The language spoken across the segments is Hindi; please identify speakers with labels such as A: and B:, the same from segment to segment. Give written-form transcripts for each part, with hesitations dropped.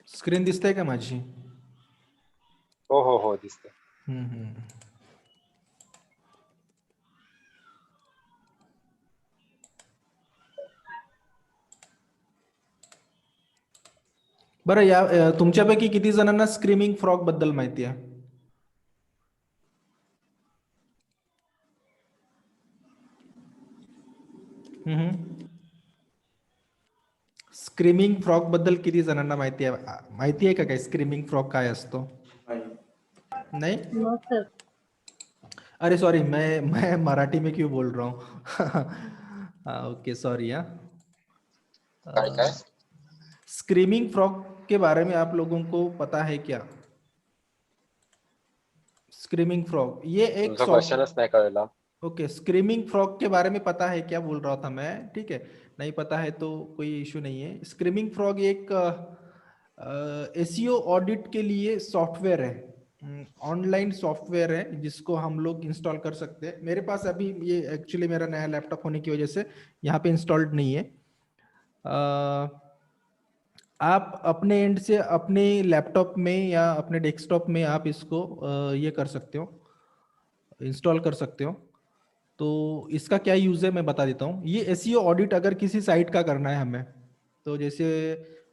A: स्क्रीन दिसते का माझी?
B: हो हो हो दिसते.
A: बरं, या तुमच्यापैकी किती जणांना स्क्रीमिंग फ्रॉग बद्दल माहिती आहे? स्क्रीमिंग फ्रॉग बद्दल किती जणांना माहिती आहे? माहिती आहे का काय स्क्रीमिंग फ्रॉग काय असतो? नहीं?
C: No sir.
A: अरे सॉरी, मैं मराठी में क्यों बोल रहा हूँ? हाँ, ओके सॉरी। हाँ,
B: काय काय?
A: स्क्रीमिंग फ्रॉग के बारे में आप लोगों को पता है क्या? स्क्रीमिंग फ्रॉग ये एक
B: तुमचा क्वेश्चनच नाही कळला.
A: ओके, स्क्रीमिंग फ्रॉग के बारे में पता है क्या बोल रहा था मैं, ठीक है। नहीं पता है तो कोई इशू नहीं है। स्क्रीमिंग फ्रॉग एक एसईओ ऑडिट के लिए सॉफ्टवेयर है, ऑनलाइन सॉफ्टवेयर है जिसको हम लोग इंस्टॉल कर सकते हैं। मेरे पास अभी ये एक्चुअली मेरा नया लैपटॉप होने की वजह से यहाँ पे इंस्टॉल्ड नहीं है। आप अपने एंड से अपने लैपटॉप में या अपने डेस्कटॉप में आप इसको ये कर सकते हो, इंस्टॉल कर सकते हो। तो इसका क्या यूज़ है मैं बता देता हूँ। ये एसईओ ऑडिट अगर किसी साइट का करना है हमें, तो जैसे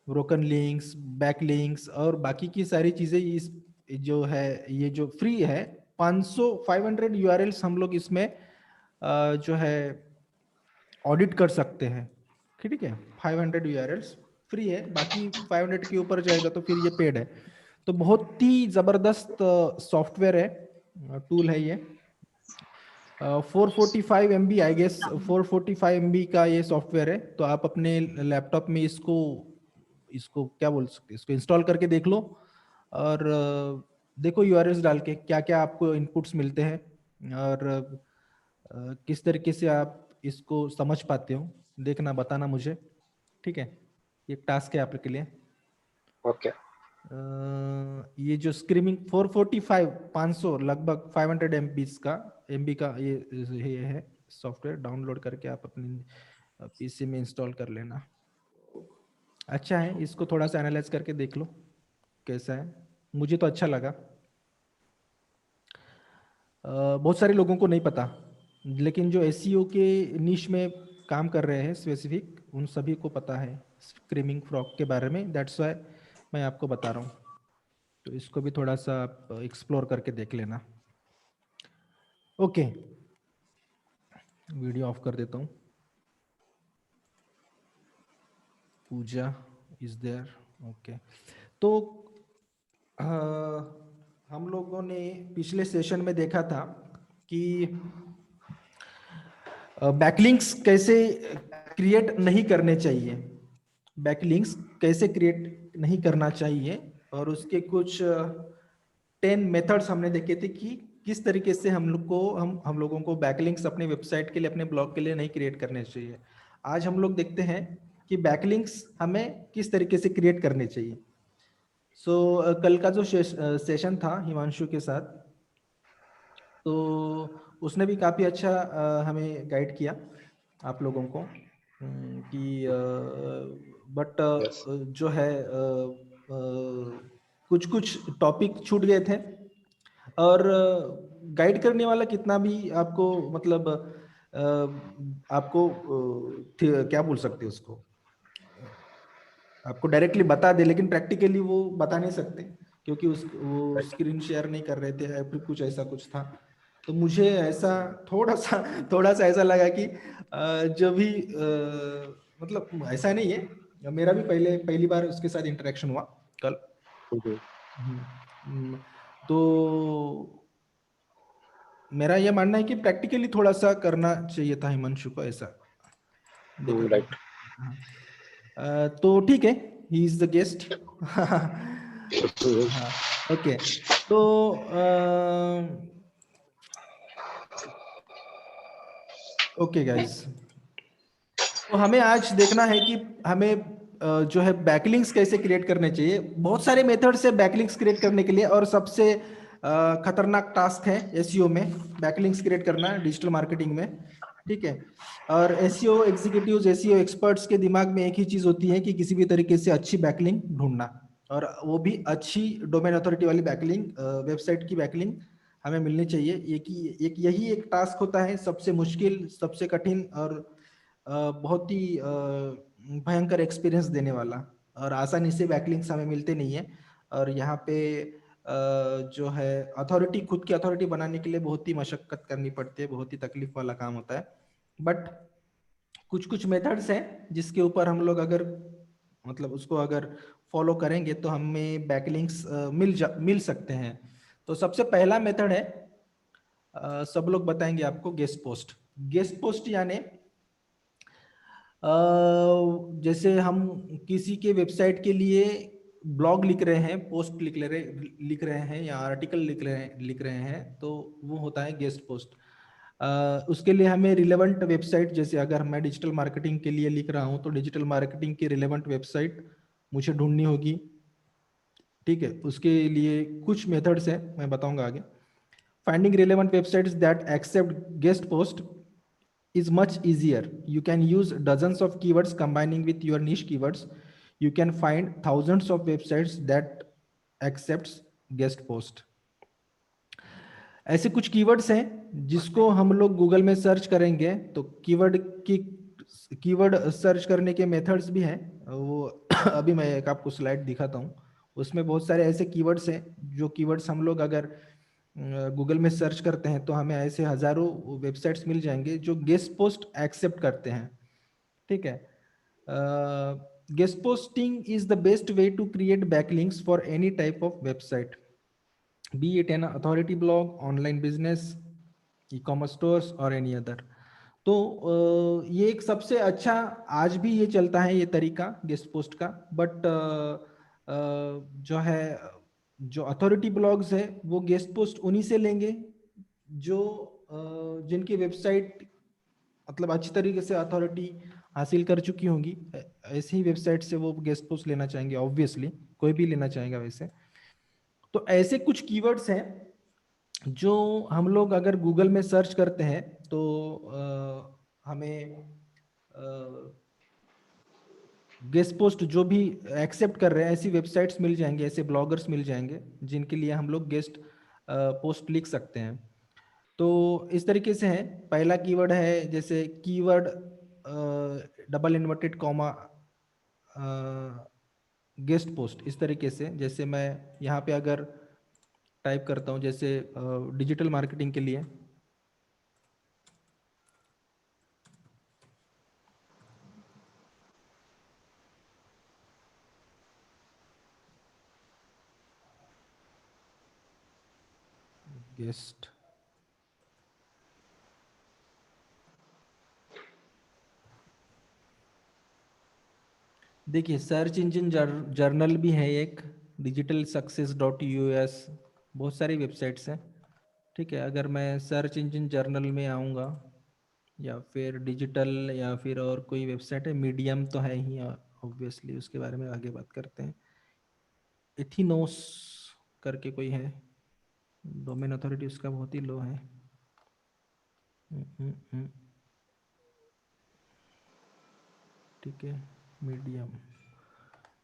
A: ब्रोकन लिंक्स, बैक लिंक्स और बाकी की सारी चीज़ें इस जो है ये जो फ्री है 500 यूआरएल्स हम लोग इसमें जो है ऑडिट कर सकते हैं, ठीक है। 500 यूआरएल्स फ्री है, बाकी 500 के ऊपर जाएगा तो फिर ये पेड है। तो बहुत ही ज़बरदस्त सॉफ्टवेयर है, टूल है ये। 445 MB आई गेस, 445 MB का ये सॉफ्टवेयर है। तो आप अपने लैपटॉप में इसको इसको क्या बोल सकते हैं, इसको इंस्टॉल करके देख लो और देखो यूआरएल्स डाल के क्या क्या आपको इनपुट्स मिलते हैं और किस तरीके से आप इसको समझ पाते हो, देखना बताना मुझे, ठीक है। ये टास्क है आपके लिए।
B: ओके.
A: ये जो स्क्रीमिंग 445 500 लगभग 500 MB का ये है सॉफ्टवेयर। डाउनलोड करके आप अपने पीसी में इंस्टॉल कर लेना। अच्छा है, इसको थोड़ा सा एनालाइज करके देख लो कैसा है। मुझे तो अच्छा लगा। बहुत सारे लोगों को नहीं पता, लेकिन जो एसईओ के निश में काम कर रहे हैं स्पेसिफिक, उन सभी को पता है स्क्रीमिंग फ्रॉग के बारे में। दैट्स वाई मैं आपको बता रहा हूँ। तो इसको भी थोड़ा सा एक्सप्लोर करके देख लेना। ओके, वीडियो ऑफ कर देता हूँ। पूजा इज देयर, ओके। तो हम लोगों ने पिछले सेशन में देखा था कि बैकलिंक्स कैसे क्रिएट नहीं करने चाहिए, बैकलिंक्स कैसे क्रिएट नहीं करना चाहिए, और उसके कुछ 10 मेथड्स हमने देखे थे कि किस तरीके से हम लोगों को बैकलिंक्स अपने वेबसाइट के लिए, अपने ब्लॉग के लिए नहीं क्रिएट करने चाहिए। आज हम लोग देखते हैं कि बैकलिंक्स हमें किस तरीके से क्रिएट करने चाहिए। सो कल का जो सेशन था हिमांशु के साथ, तो उसने भी काफ़ी अच्छा हमें गाइड किया आप लोगों को कि बट
B: Yes.
A: जो है कुछ कुछ टॉपिक छूट गए थे, और गाइड करने वाला कितना भी आपको मतलब आपको क्या बोल सकते हैं उसको, आपको डायरेक्टली बता दे, लेकिन प्रैक्टिकली वो बता नहीं सकते क्योंकि वो स्क्रीन शेयर नहीं कर रहे थे या फिर कुछ ऐसा कुछ था। तो मुझे ऐसा थोड़ा सा ऐसा लगा कि जो भी मतलब ऐसा नहीं है, मेरा भी पहली बार उसके साथ इंटरेक्शन हुआ कल। तो मेरा ये मानना है कि प्रैक्टिकली थोड़ा सा करना चाहिए था हिमांशु को, ऐसा देखा था।
B: राइट.
A: तो ठीक है, he is the guest. Okay, तो ओके गाइस, तो हमें आज देखना है कि हमें जो है बैकलिंक्स कैसे क्रिएट करने चाहिए। बहुत सारे मेथड्स है बैकलिंक्स क्रिएट करने के लिए, और सबसे खतरनाक टास्क है एसईओ में बैकलिंक्स क्रिएट करना, डिजिटल मार्केटिंग में, ठीक है। और एसईओ एग्जीक्यूटिव्स, एसईओ एक्सपर्ट्स के दिमाग में एक ही चीज होती है कि किसी भी तरीके से अच्छी बैकलिंक ढूंढना, और वो भी अच्छी डोमेन अथॉरिटी वाली बैकलिंग, वेबसाइट की बैकलिंग हमें मिलनी चाहिए। एक यही एक टास्क होता है सबसे मुश्किल, सबसे कठिन और बहुत ही भयंकर एक्सपीरियंस देने वाला। और आसानी से बैकलिंक्स हमें मिलते नहीं है। और यहाँ पे जो है अथॉरिटी, खुद की अथॉरिटी बनाने के लिए बहुत ही मशक्कत करनी पड़ती है, बहुत ही तकलीफ वाला काम होता है। बट कुछ कुछ मेथड्स हैं जिसके ऊपर हम लोग अगर मतलब उसको अगर फॉलो करेंगे तो हमें बैकलिंक्स मिल सकते हैं। तो सबसे पहला मेथड है, सब लोग बताएंगे आपको, गेस्ट पोस्ट। गेस्ट पोस्ट यानी जैसे हम किसी के वेबसाइट के लिए ब्लॉग लिख रहे हैं, पोस्ट लिख रहे हैं या आर्टिकल लिख रहे हैं, तो वो होता है गेस्ट पोस्ट। उसके लिए हमें रिलेवेंट वेबसाइट, जैसे अगर मैं डिजिटल मार्केटिंग के लिए लिख रहा हूं तो डिजिटल मार्केटिंग की रिलेवेंट वेबसाइट मुझे ढूंढनी होगी। ठीक है, उसके लिए कुछ मेथड्स हैं, मैं बताऊंगा आगे। Finding relevant websites that accept guest post is much easier. You can use dozens of keywords combining with your niche keywords. You can find thousands of websites that accepts guest post. ऐसे कुछ कीवर्ड्स हैं जिसको हम लोग गूगल में सर्च करेंगे तो कीवर्ड सर्च करने के मेथड्स भी हैं वो अभी मैं एक आपको स्लाइड दिखाता हूँ। उसमें बहुत सारे ऐसे कीवर्ड्स हैं जो कीवर्ड्स हम लोग अगर गूगल में सर्च करते हैं तो हमें ऐसे हजारों वेबसाइट्स मिल जाएंगे जो गेस्ट पोस्ट एक्सेप्ट करते हैं। ठीक है, guest posting is the best way to create backlinks for any type of website, be it an authority blog, online business, ecommerce stores or any other. तो ये एक सबसे अच्छा, आज भी ये चलता है ये तरीका गेस्ट पोस्ट का। बट जो है, जो अथॉरिटी ब्लॉग्स है वो गेस्ट पोस्ट उन्हीं से लेंगे जो जिनकी वेबसाइट मतलब अच्छी तरीके से अथॉरिटी हासिल कर चुकी होंगी। ऐसी ही वेबसाइट से वो गेस्ट पोस्ट लेना चाहेंगे, ऑब्वियसली कोई भी लेना चाहेगा वैसे। तो ऐसे कुछ कीवर्ड्स हैं जो हम लोग अगर गूगल में सर्च करते हैं तो हमें गेस्ट पोस्ट जो भी एक्सेप्ट कर रहे हैं ऐसी वेबसाइट्स मिल जाएंगे, ऐसे ब्लॉगर्स मिल जाएंगे जिनके लिए हम लोग गेस्ट पोस्ट लिख सकते हैं। तो इस तरीके से है। पहला कीवर्ड है जैसे keyword double inverted comma guest post, इस तरीके से। जैसे मैं यहाँ पे अगर टाइप करता हूँ जैसे डिजिटल मार्केटिंग के लिए गेस्ट, देखिए सर्च इंजन जर्नल भी है एक, डिजिटल सक्सेस डॉट यूएस, बहुत सारी वेबसाइट्स हैं। ठीक है, अगर मैं सर्च इंजन जर्नल में आऊँगा या फिर डिजिटल या फिर और कोई वेबसाइट है, मीडियम तो है ही ऑब्वियसली, उसके बारे में आगे बात करते हैं। एथिनोस करके कोई है, डोमेन अथॉरिटी उसका बहुत ही लो है। ठीक है, मीडियम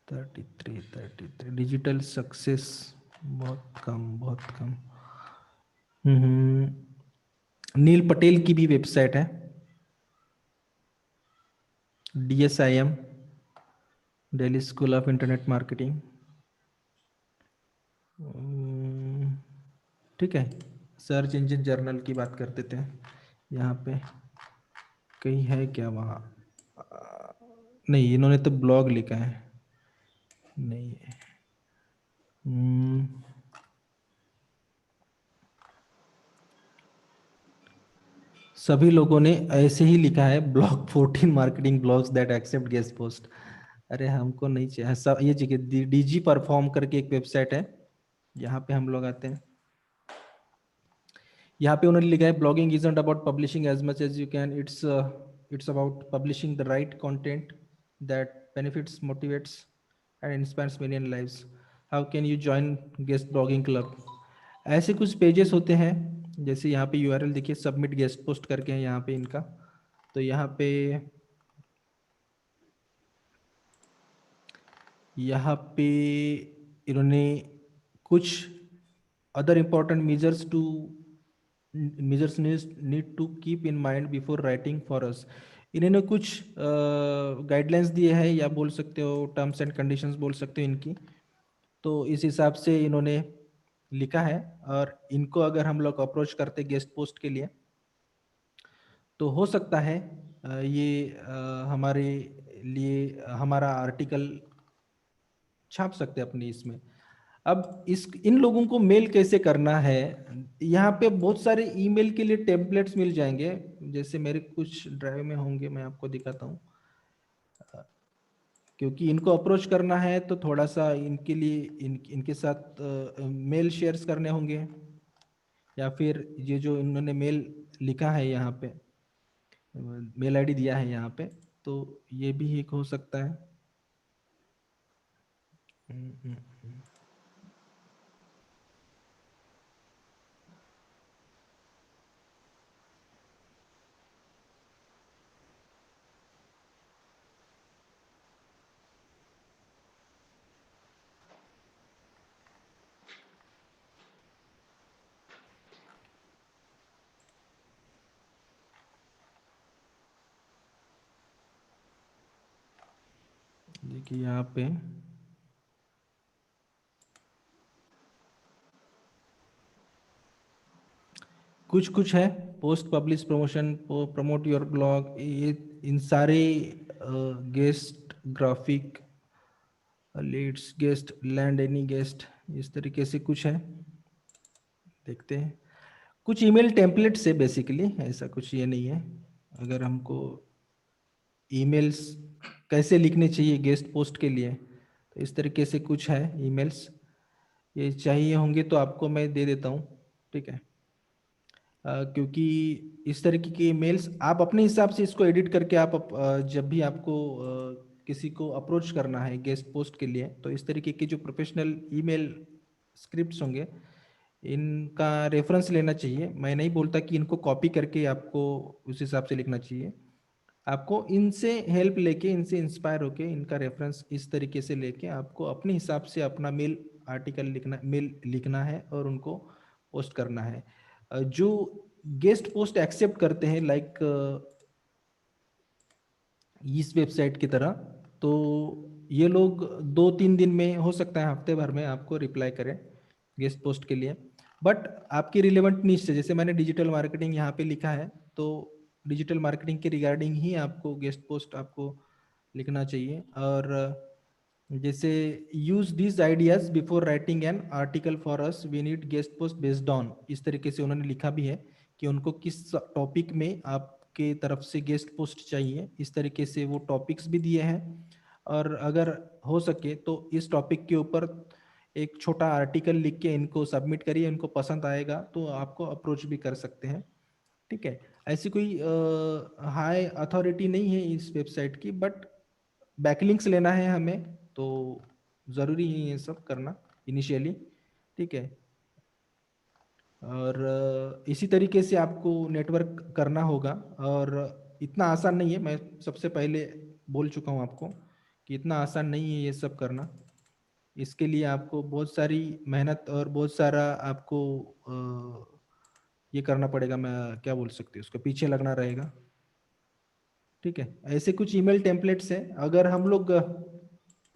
A: 33, डिजिटल सक्सेस बहुत कम, बहुत कम। नील पटेल की भी वेबसाइट है, DSIM, Delhi school of internet marketing. ठीक है, सर्च इंजन जर्नल की बात करते थे। यहाँ पे कहीं है क्या वहाँ? नहीं, इन्होंने तो ब्लॉग लिखा है, नहीं है। सभी लोगों ने ऐसे ही लिखा है, blog 14 marketing blogs that accept guest post. अरे हमको नहीं चाहिए सब। ये जगह DG परफॉर्म करके एक वेबसाइट है, यहाँ पे हम लोग आते हैं। यहाँ पे उन्होंने लिखा है blogging isn't about publishing as much as you can, it's about publishing the right content that benefits, motivates and inspires million lives. How can you join guest blogging club? ऐसे कुछ पेजेस होते हैं, जैसे यहाँ पे URL देखिए, सबमिट गेस्ट पोस्ट करके है यहाँ पे इनका। तो यहाँ पे यहाँ पे इन्होंने कुछ other important measures need to keep in mind before writing for us. इन्होंने कुछ गाइडलाइंस दिए हैं, या बोल सकते हो टर्म्स एंड कंडीशंस बोल सकते हो इनकी। तो इस हिसाब से इन्होंने लिखा है, और इनको अगर हम लोग अप्रोच करते गेस्ट पोस्ट के लिए, तो हो सकता है ये हमारे लिए हमारा आर्टिकल छाप सकते हैं अपनी इसमें। अब इस इन लोगों को मेल कैसे करना है, यहाँ पे बहुत सारे ईमेल के लिए टेम्पलेट्स मिल जाएंगे, जैसे मेरे कुछ ड्राइव में होंगे, मैं आपको दिखाता हूँ। क्योंकि इनको अप्रोच करना है तो थोड़ा सा इनके लिए इनके साथ मेल शेयर्स करने होंगे, या फिर ये जो इन्होंने मेल लिखा है यहाँ पे, मेल आईडी दिया है यहाँ पे, तो ये भी एक हो सकता है। हम्म, हम्म, हम्म। देखिए यहाँ पे कुछ कुछ है, post publish promotion, promote your blog, ये इन सारे guest graphic leads guest land any guest, इस तरीके से कुछ है। देखते हैं, कुछ ईमेल टेम्पलेट से बेसिकली, ऐसा कुछ ये नहीं है। अगर हमको ईमेल्स कैसे लिखने चाहिए गेस्ट पोस्ट के लिए, तो इस तरीके से कुछ है ईमेल्स, ये चाहिए होंगे तो आपको मैं दे देता हूँ, ठीक है। क्योंकि इस तरीके के मेल्स आप अपने हिसाब से इसको एडिट करके आप जब भी आपको किसी को अप्रोच करना है गेस्ट पोस्ट के लिए, तो इस तरीके के जो प्रोफेशनल ईमेल स्क्रिप्ट्स होंगे, इनका रेफरेंस लेना चाहिए। मैं नहीं बोलता कि इनको कॉपी करके आपको उस हिसाब से लिखना चाहिए, आपको इनसे हेल्प लेके, इनसे इंस्पायर होके, इनका रेफरेंस इस तरीके से लेके आपको अपने हिसाब से अपना मेल आर्टिकल लिखना, मेल लिखना है और उनको पोस्ट करना है। जो गेस्ट पोस्ट एक्सेप्ट करते हैं, लाइक इस वेबसाइट की तरह, तो ये लोग 2-3 दिन में, हो सकता है हफ्ते भर में आपको रिप्लाई करें गेस्ट पोस्ट के लिए। बट आपकी रिलेवेंट नीश से, जैसे मैंने डिजिटल मार्केटिंग यहाँ पे लिखा है, तो डिजिटल मार्केटिंग के रिगार्डिंग ही आपको गेस्ट पोस्ट आपको लिखना चाहिए। और जैसे use this ideas before writing an article for us, we need guest post based on, इस तरीके से उन्होंने लिखा भी है कि उनको किस टॉपिक में आपके तरफ से गेस्ट पोस्ट चाहिए, इस तरीके से वो टॉपिक्स भी दिए हैं। और अगर हो सके तो इस टॉपिक के ऊपर एक छोटा आर्टिकल लिख के इनको सबमिट करिए, इनको पसंद आएगा तो आपको अप्रोच भी कर सकते हैं, ठीक है। ऐसी कोई हाई अथॉरिटी नहीं है इस वेबसाइट की, बट बैकलिंक्स लेना है हमें, तो ज़रूरी है ये सब करना इनिशियली, ठीक है। और इसी तरीके से आपको नेटवर्क करना होगा, और इतना आसान नहीं है, मैं सबसे पहले बोल चुका हूँ आपको कि इतना आसान नहीं है ये सब करना। इसके लिए आपको बहुत सारी मेहनत और बहुत सारा आपको ये करना पड़ेगा, मैं क्या बोल सकते हैं उसको, पीछे लगना रहेगा, ठीक है। ऐसे कुछ ईमेल टेम्पलेट्स हैं। अगर हम लोग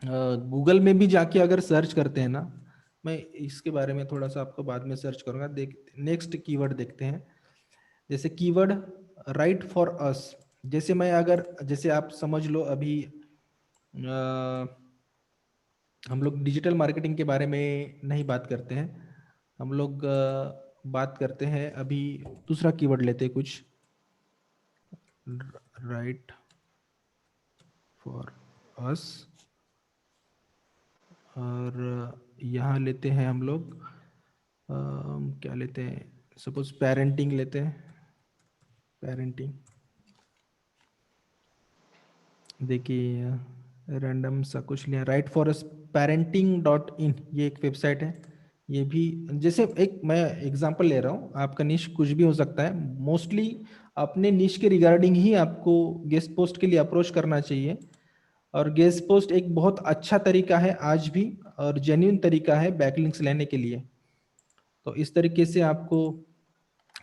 A: गूगल में भी जाके अगर सर्च करते हैं ना, मैं इसके बारे में थोड़ा सा आपको बाद में सर्च करूंगा, देख नेक्स्ट कीवर्ड देखते हैं। जैसे कीवर्ड राइट फॉर अस, जैसे मैं अगर, जैसे आप समझ लो अभी हम लोग डिजिटल मार्केटिंग के बारे में नहीं बात करते हैं, हम लोग बात करते हैं अभी दूसरा कीवर्ड लेते हैं कुछ, राइट फॉर अस। और यहाँ लेते हैं हम लोग क्या लेते हैं, सपोज पेरेंटिंग लेते हैं, पेरेंटिंग। देखिए रैंडम सा कुछ लिया, राइट फॉर अस parenting.in, ये एक वेबसाइट है। ये भी, जैसे एक मैं एग्जांपल ले रहा हूँ, आपका निश कुछ भी हो सकता है, मोस्टली अपने निश के रिगार्डिंग ही आपको गेस्ट पोस्ट के लिए अप्रोच करना चाहिए। और गेस्ट पोस्ट एक बहुत अच्छा तरीका है आज भी, और जेन्युइन तरीका है बैकलिंक्स लेने के लिए। तो इस तरीके से आपको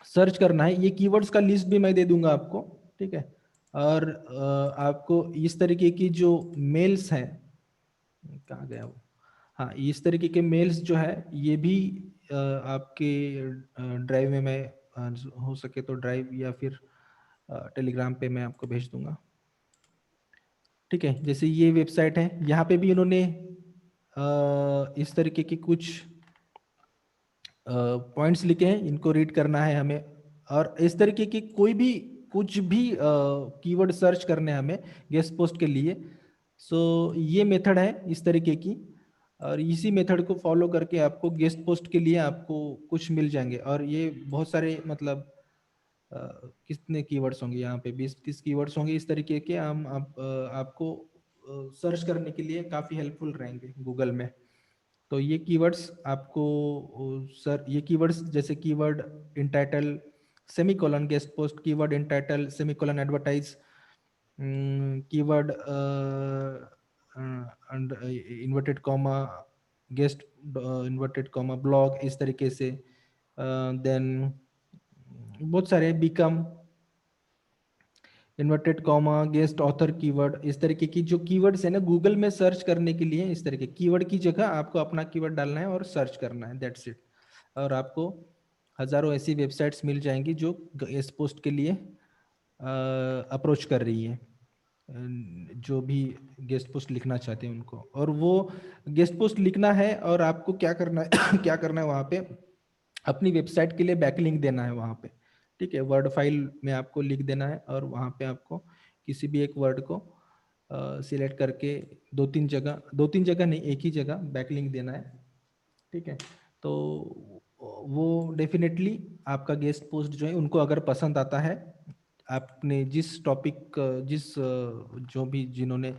A: सर्च करना है। ये कीवर्ड्स का लिस्ट भी मैं दे दूंगा आपको, ठीक है। और आपको इस तरीके की जो मेल्स हैं, कहाँ गया वो, हाँ, इस तरीके के मेल्स जो है ये भी आपके ड्राइव में मैं हो सके तो ड्राइव या फिर टेलीग्राम पे मैं आपको भेज दूंगा, ठीक है। जैसे ये वेबसाइट है, यहाँ पे भी इन्होंने इस तरीके की कुछ पॉइंट्स लिखे हैं, इनको रीड करना है हमें। और इस तरीके की कोई भी कुछ भी कीवर्ड सर्च करने हैं हमें गेस्ट पोस्ट के लिए, सो ये मेथड है इस तरीके की। और इसी मेथड को फॉलो करके आपको गेस्ट पोस्ट के लिए आपको कुछ मिल जाएंगे। और ये बहुत सारे मतलब कितने कीवर्ड्स होंगे यहाँ पे, 20-30 कीवर्ड्स होंगे इस तरीके के। आपको सर्च करने के लिए काफ़ी हेल्पफुल रहेंगे गूगल में। तो ये कीवर्ड्स आपको सर, ये कीवर्ड्स जैसे keyword intitle semicolon guest post, keyword intitle semicolon advertise, keyword inverted comma guest inverted comma blog, इस तरीके से। देन बहुत सारे become inverted comma guest author keyword, इस तरीके की जो कीवर्ड्स है ना गूगल में सर्च करने के लिए, इस तरीके कीवर्ड की जगह आपको अपना कीवर्ड डालना है और सर्च करना है, दैट्स इट। और आपको हजारों ऐसी वेबसाइट्स मिल जाएंगी जो इस पोस्ट के लिए अप्रोच कर रही है, जो भी गेस्ट पोस्ट लिखना चाहते हैं उनको। और वो गेस्ट पोस्ट लिखना है और आपको क्या करना है क्या करना है वहाँ पे, अपनी वेबसाइट के लिए बैकलिंक देना है वहाँ पे, ठीक है। वर्ड फाइल में आपको लिख देना है और वहाँ पे आपको किसी भी एक वर्ड को सिलेक्ट करके दो तीन जगह नहीं, एक ही जगह बैकलिंक देना है, ठीक है। तो वो डेफिनेटली आपका गेस्ट पोस्ट जो है उनको अगर पसंद आता है, आपने जिस टॉपिक जिस जो भी जिन्होंने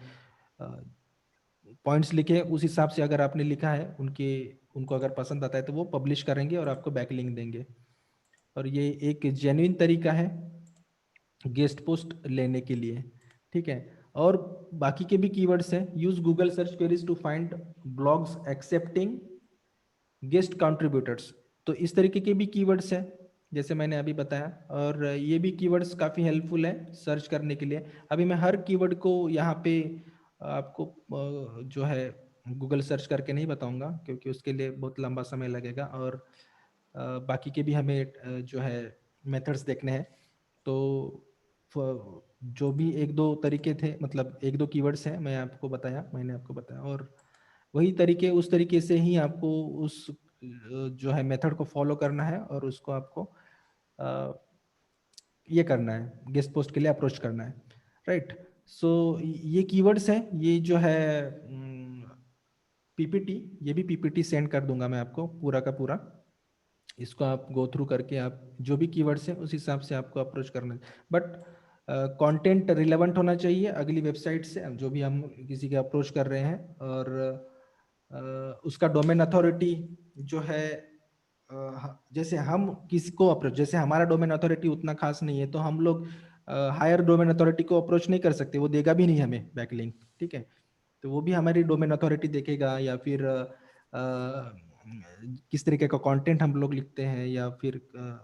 A: पॉइंट्स लिखे उस हिसाब से अगर आपने लिखा है, उनको अगर पसंद आता है तो वो पब्लिश करेंगे और आपको बैकलिंक देंगे। और ये एक जेन्युइन तरीका है गेस्ट पोस्ट लेने के लिए, ठीक है। और बाकी के भी कीवर्ड्स हैं, use Google search queries to find blogs accepting guest contributors. तो इस तरीके के भी कीवर्ड्स हैं जैसे मैंने अभी बताया, और ये भी कीवर्ड्स काफ़ी हेल्पफुल है सर्च करने के लिए। अभी मैं हर कीवर्ड को यहाँ पे आपको जो है गूगल सर्च करके नहीं बताऊंगा, क्योंकि उसके लिए बहुत लंबा समय लगेगा, और बाकी के भी हमें जो है मेथड्स देखने हैं। तो जो भी एक दो तरीके थे, मतलब एक दो कीवर्ड्स हैं मैंने आपको बताया, और वही तरीके उस तरीके से ही आपको उस जो है मेथड को फॉलो करना है और उसको आपको ये करना है, गेस्ट पोस्ट के लिए अप्रोच करना है, राइट। सो ये कीवर्ड्स हैं, ये जो है पीपीटी, ये भी पीपीटी सेंड कर दूंगा मैं आपको पूरा का पूरा। इसको आप गो थ्रू करके आप जो भी कीवर्ड्स हैं उस हिसाब से आपको अप्रोच करना है। बट कंटेंट रिलेवेंट होना चाहिए अगली वेबसाइट से जो भी हम किसी के अप्रोच कर रहे हैं, और उसका डोमेन अथॉरिटी जो है जैसे हम किसको अप्रोच, जैसे हमारा डोमेन अथॉरिटी उतना खास नहीं है तो हम लोग हायर डोमेन अथॉरिटी को अप्रोच नहीं कर सकते, वो देगा भी नहीं हमें बैकलिंक, ठीक है। तो वो भी हमारी डोमेन अथॉरिटी देखेगा, या फिर किस तरीके का कंटेंट हम लोग लिखते हैं, या फिर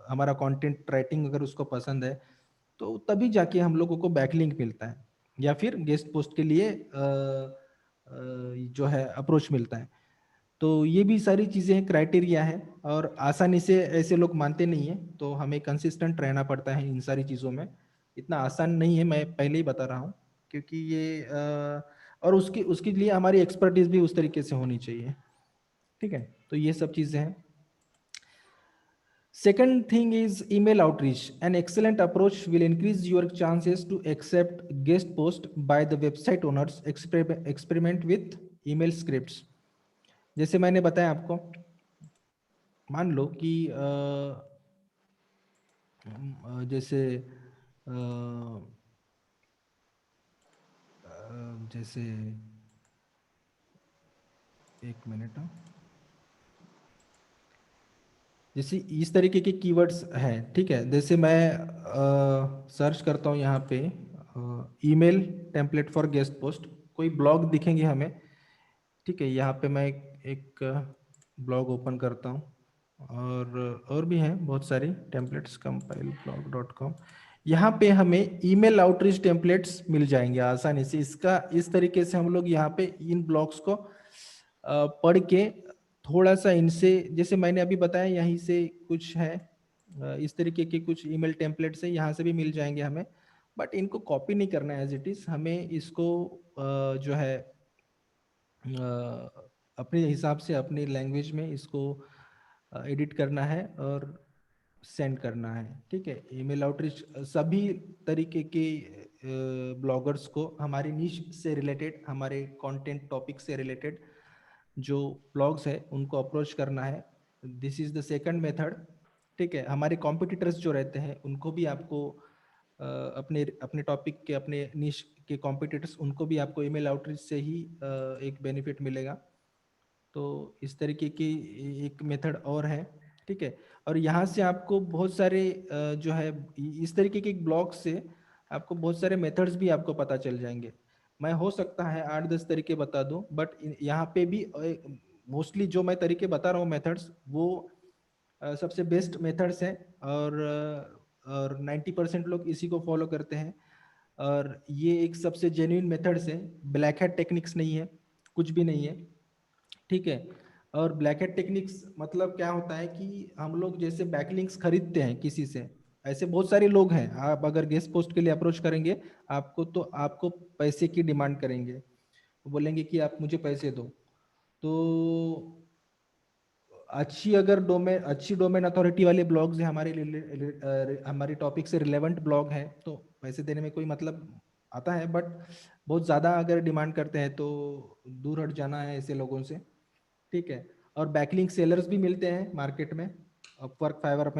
A: हमारा कंटेंट राइटिंग अगर उसको पसंद है तो तभी जाके हम लोगों को बैकलिंक मिलता है, या फिर गेस्ट पोस्ट के लिए जो है अप्रोच मिलता है। तो ये भी सारी चीज़ें क्राइटेरिया है, और आसानी से ऐसे लोग मानते नहीं है, तो हमें कंसिस्टेंट रहना पड़ता है इन सारी चीज़ों में। इतना आसान नहीं है, मैं पहले ही बता रहा हूँ, क्योंकि ये और उसके उसके लिए हमारी एक्सपर्टीज भी उस तरीके से होनी चाहिए, ठीक है। तो ये सब चीज़ें हैं। Second thing is email outreach. An excellent approach will increase your chances to accept guest post by the website owners. Experiment with email scripts. जैसे मैंने बताया आपको, मान लो कि जैसे जैसे एक मिनट, जैसे इस तरीके के कीवर्ड्स हैं, ठीक है। जैसे मैं सर्च करता हूँ यहाँ पे email template for guest post, कोई ब्लॉग दिखेंगे हमें, ठीक है। यहाँ पे मैं एक ब्लॉग ओपन करता हूँ, और भी हैं बहुत सारी टेम्पलेट्स, compileblog.com। यहाँ पे हमें ईमेल आउटरीच टेम्पलेट्स मिल जाएंगे आसानी से। इसका इस तरीके से हम लोग यहाँ पे इन ब्लॉग्स को पढ़ के थोड़ा सा इनसे, जैसे मैंने अभी बताया यहीं से कुछ है, इस तरीके के कुछ ईमेल टेम्पलेट्स है, यहाँ से भी मिल जाएंगे हमें। बट इनको कॉपी नहीं करना है एज इट इज, हमें इसको जो है अपने हिसाब से अपनी लैंग्वेज में इसको एडिट करना है और सेंड करना है, ठीक है। ईमेल आउटरीच सभी तरीके के ब्लॉगर्स को हमारी नीश से रिलेटेड, हमारे कंटेंट टॉपिक से रिलेटेड जो ब्लॉग्स है उनको अप्रोच करना है। This is the second method, ठीक है। हमारे कॉम्पिटिटर्स जो रहते हैं उनको भी आपको अपने अपने टॉपिक के, अपने निश के कॉम्पिटिटर्स, उनको भी आपको ईमेल आउटरीच से ही एक बेनिफिट मिलेगा। तो इस तरीके की एक मेथड और है, ठीक है। और यहाँ से आपको बहुत सारे जो है इस तरीके के ब्लॉग से आपको बहुत सारे मेथड्स भी आपको पता चल जाएंगे। मैं हो सकता है 8-10 तरीके बता दूं, बट यहाँ पे भी मोस्टली जो मैं तरीके बता रहा हूँ मेथड्स, वो सबसे बेस्ट मेथड्स हैं, और 90% लोग इसी को फॉलो करते हैं। और ये एक सबसे जेन्युइन मेथड्स है, ब्लैक हैट टेक्निक्स नहीं है, कुछ भी नहीं है, ठीक है। और ब्लैक हैट टेक्निक्स मतलब क्या होता है कि हम लोग जैसे बैकलिंक्स खरीदते हैं किसी से, ऐसे बहुत सारे लोग हैं, आप अगर गेस्ट पोस्ट के लिए अप्रोच करेंगे आपको, तो आपको पैसे की डिमांड करेंगे, वो बोलेंगे कि आप मुझे पैसे दो। तो अच्छी डोमेन अथॉरिटी वाले ब्लॉग्स हैं हमारे हमारे टॉपिक से रिलेवेंट ब्लॉग हैं, तो पैसे देने में कोई मतलब आता है। बट बहुत ज़्यादा अगर डिमांड करते हैं तो दूर हट जाना है ऐसे लोगों से, ठीक है। और बैकलिंक सेलर्स भी मिलते हैं मार्केट में, अपवर्क फाइवर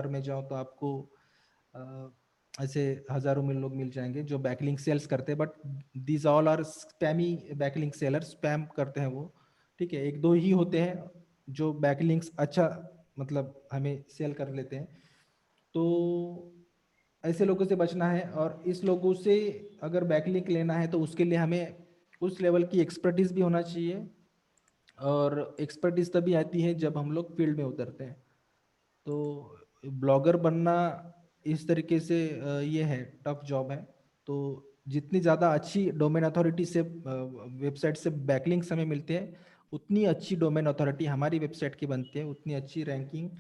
A: में जाओ तो आपको ऐसे हजारों में लोग मिल जाएंगे जो बैकलिंक सेल्स करते हैं। But these all are spammy backlink seller, spam करते हैं वो, ठीक है। एक दो ही होते हैं जो बैकलिंक्स अच्छा मतलब हमें सेल कर लेते हैं। तो ऐसे लोगों से बचना है, और इस लोगों से अगर बैकलिंक लेना है तो उसके लिए हमें उस लेवल की एक्सपर्टीज भी होना चाहिए। और एक्सपर्टीज तभी आती है जब हम लोग फील्ड में उतरते हैं। तो ब्लॉगर बनना इस तरीके से ये है, टफ जॉब है। तो जितनी ज़्यादा अच्छी डोमेन अथॉरिटी से वेबसाइट से बैकलिंक्स हमें मिलते हैं, उतनी अच्छी डोमेन अथॉरिटी हमारी वेबसाइट की बनती है, उतनी अच्छी रैंकिंग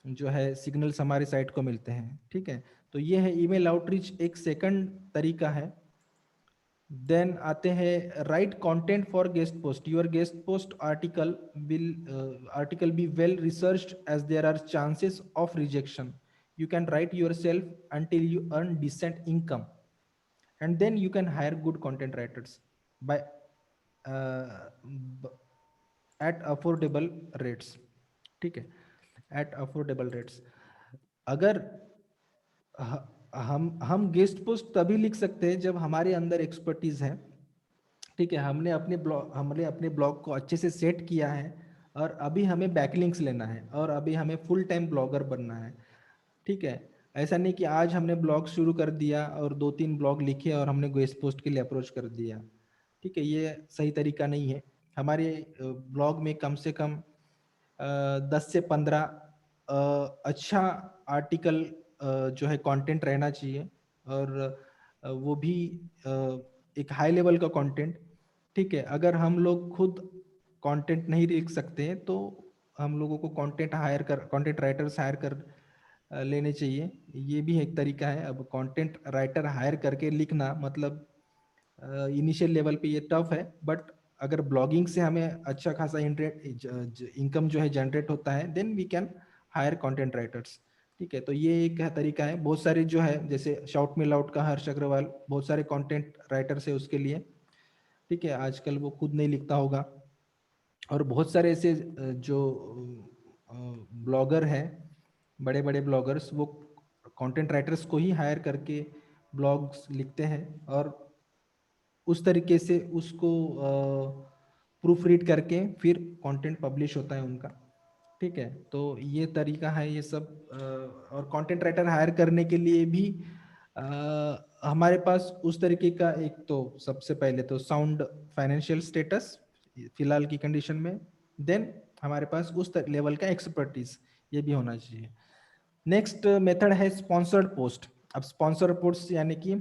A: जो है सिग्नल्स हमारी साइट को मिलते हैं, ठीक है। तो ये है ईमेल आउटरीच, एक सेकंड तरीका है। देन आते हैं write content for guest post. Your guest post article be well researched as there are chances of rejection. You can write yourself until you earn decent income, and then you can hire good content writers by uh, at affordable rates, ठीक है, at affordable rates। अगर हम गेस्ट पोस्ट तभी लिख सकते हैं जब हमारे अंदर एक्सपर्टीज है, ठीक है। हमने अपने ब्लॉग को अच्छे से सेट किया है, और अभी हमें बैकलिंक्स लेना है, और अभी हमें फुल टाइम ब्लॉगर बनना है, ठीक है। ऐसा नहीं कि आज हमने ब्लॉग शुरू कर दिया और 2-3 ब्लॉग लिखे और हमने गेस्ट पोस्ट के लिए अप्रोच कर दिया, ठीक है। ये सही तरीका नहीं है। हमारे ब्लॉग में कम से कम 10 से 15 अच्छा आर्टिकल जो है कंटेंट रहना चाहिए, और वो भी एक हाई लेवल का कंटेंट, ठीक है। अगर हम लोग खुद कंटेंट नहीं लिख सकते हैं तो हम लोगों को कंटेंट राइटर्स हायर कर लेने चाहिए। ये भी एक तरीका है। अब कंटेंट राइटर हायर करके लिखना मतलब इनिशियल लेवल पे ये टफ है, बट अगर ब्लॉगिंग से हमें अच्छा खासा इनकम जो है जनरेट होता है, then we can hire content writers, ठीक है। तो ये एक तरीका है। बहुत सारे जो है जैसे शाउट मी लाउड का हर्ष अग्रवाल, बहुत सारे कंटेंट राइटर्स है उसके लिए, ठीक है। आजकल वो खुद नहीं लिखता होगा। और बहुत सारे ऐसे जो ब्लॉगर हैं, बड़े बड़े ब्लॉगर्स, वो कंटेंट राइटर्स को ही हायर करके ब्लॉग्स लिखते हैं, और उस तरीके से उसको प्रूफ रीड करके फिर कंटेंट पब्लिश होता है उनका, ठीक है। तो ये तरीका है ये सब। और कंटेंट राइटर हायर करने के लिए भी हमारे पास उस तरीके का एक तो सबसे पहले तो साउंड फाइनेंशियल स्टेटस फिलहाल की कंडीशन में, देन हमारे पास उस लेवल का एक्सपर्टीज ये भी होना चाहिए। नेक्स्ट मेथड है स्पॉन्सर्ड पोस्ट। अब स्पॉन्सर्ड पोस्ट यानी कि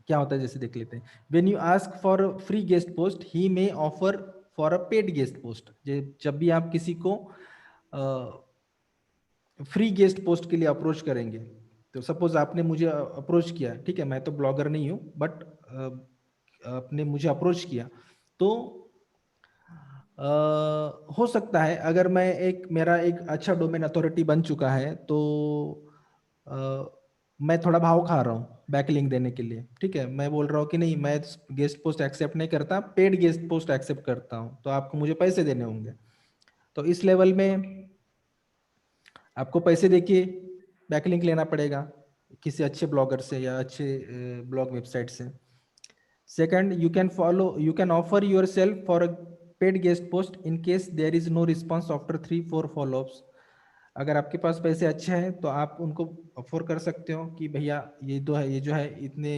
A: क्या होता है जैसे देख लेते हैं। When you ask for free guest post he may offer for a paid guest post. जब भी आप किसी को फ्री गेस्ट पोस्ट के लिए अप्रोच करेंगे, तो सपोज आपने मुझे अप्रोच किया, ठीक है, मैं तो ब्लॉगर नहीं हूँ, बट आपने मुझे अप्रोच किया, तो हो सकता है अगर मैं मेरा एक अच्छा डोमेन अथॉरिटी बन चुका है, तो मैं थोड़ा भाव खा रहा हूँ बैकलिंक देने के लिए, ठीक है, मैं बोल रहा हूँ कि नहीं मैं गेस्ट पोस्ट एक्सेप्ट नहीं करता, पेड गेस्ट पोस्ट एक्सेप्ट करता हूँ, तो आपको मुझे पैसे देने होंगे। तो इस लेवल में आपको पैसे देके बैकलिंक लेना पड़ेगा किसी अच्छे ब्लॉगर से या अच्छे ब्लॉग वेबसाइट से। Second, you can offer yourself for a paid guest post in case there is no response after 3-4 follow-ups। अगर आपके पास पैसे अच्छे हैं तो आप उनको अफोर्ड कर सकते हो कि भैया ये जो है इतने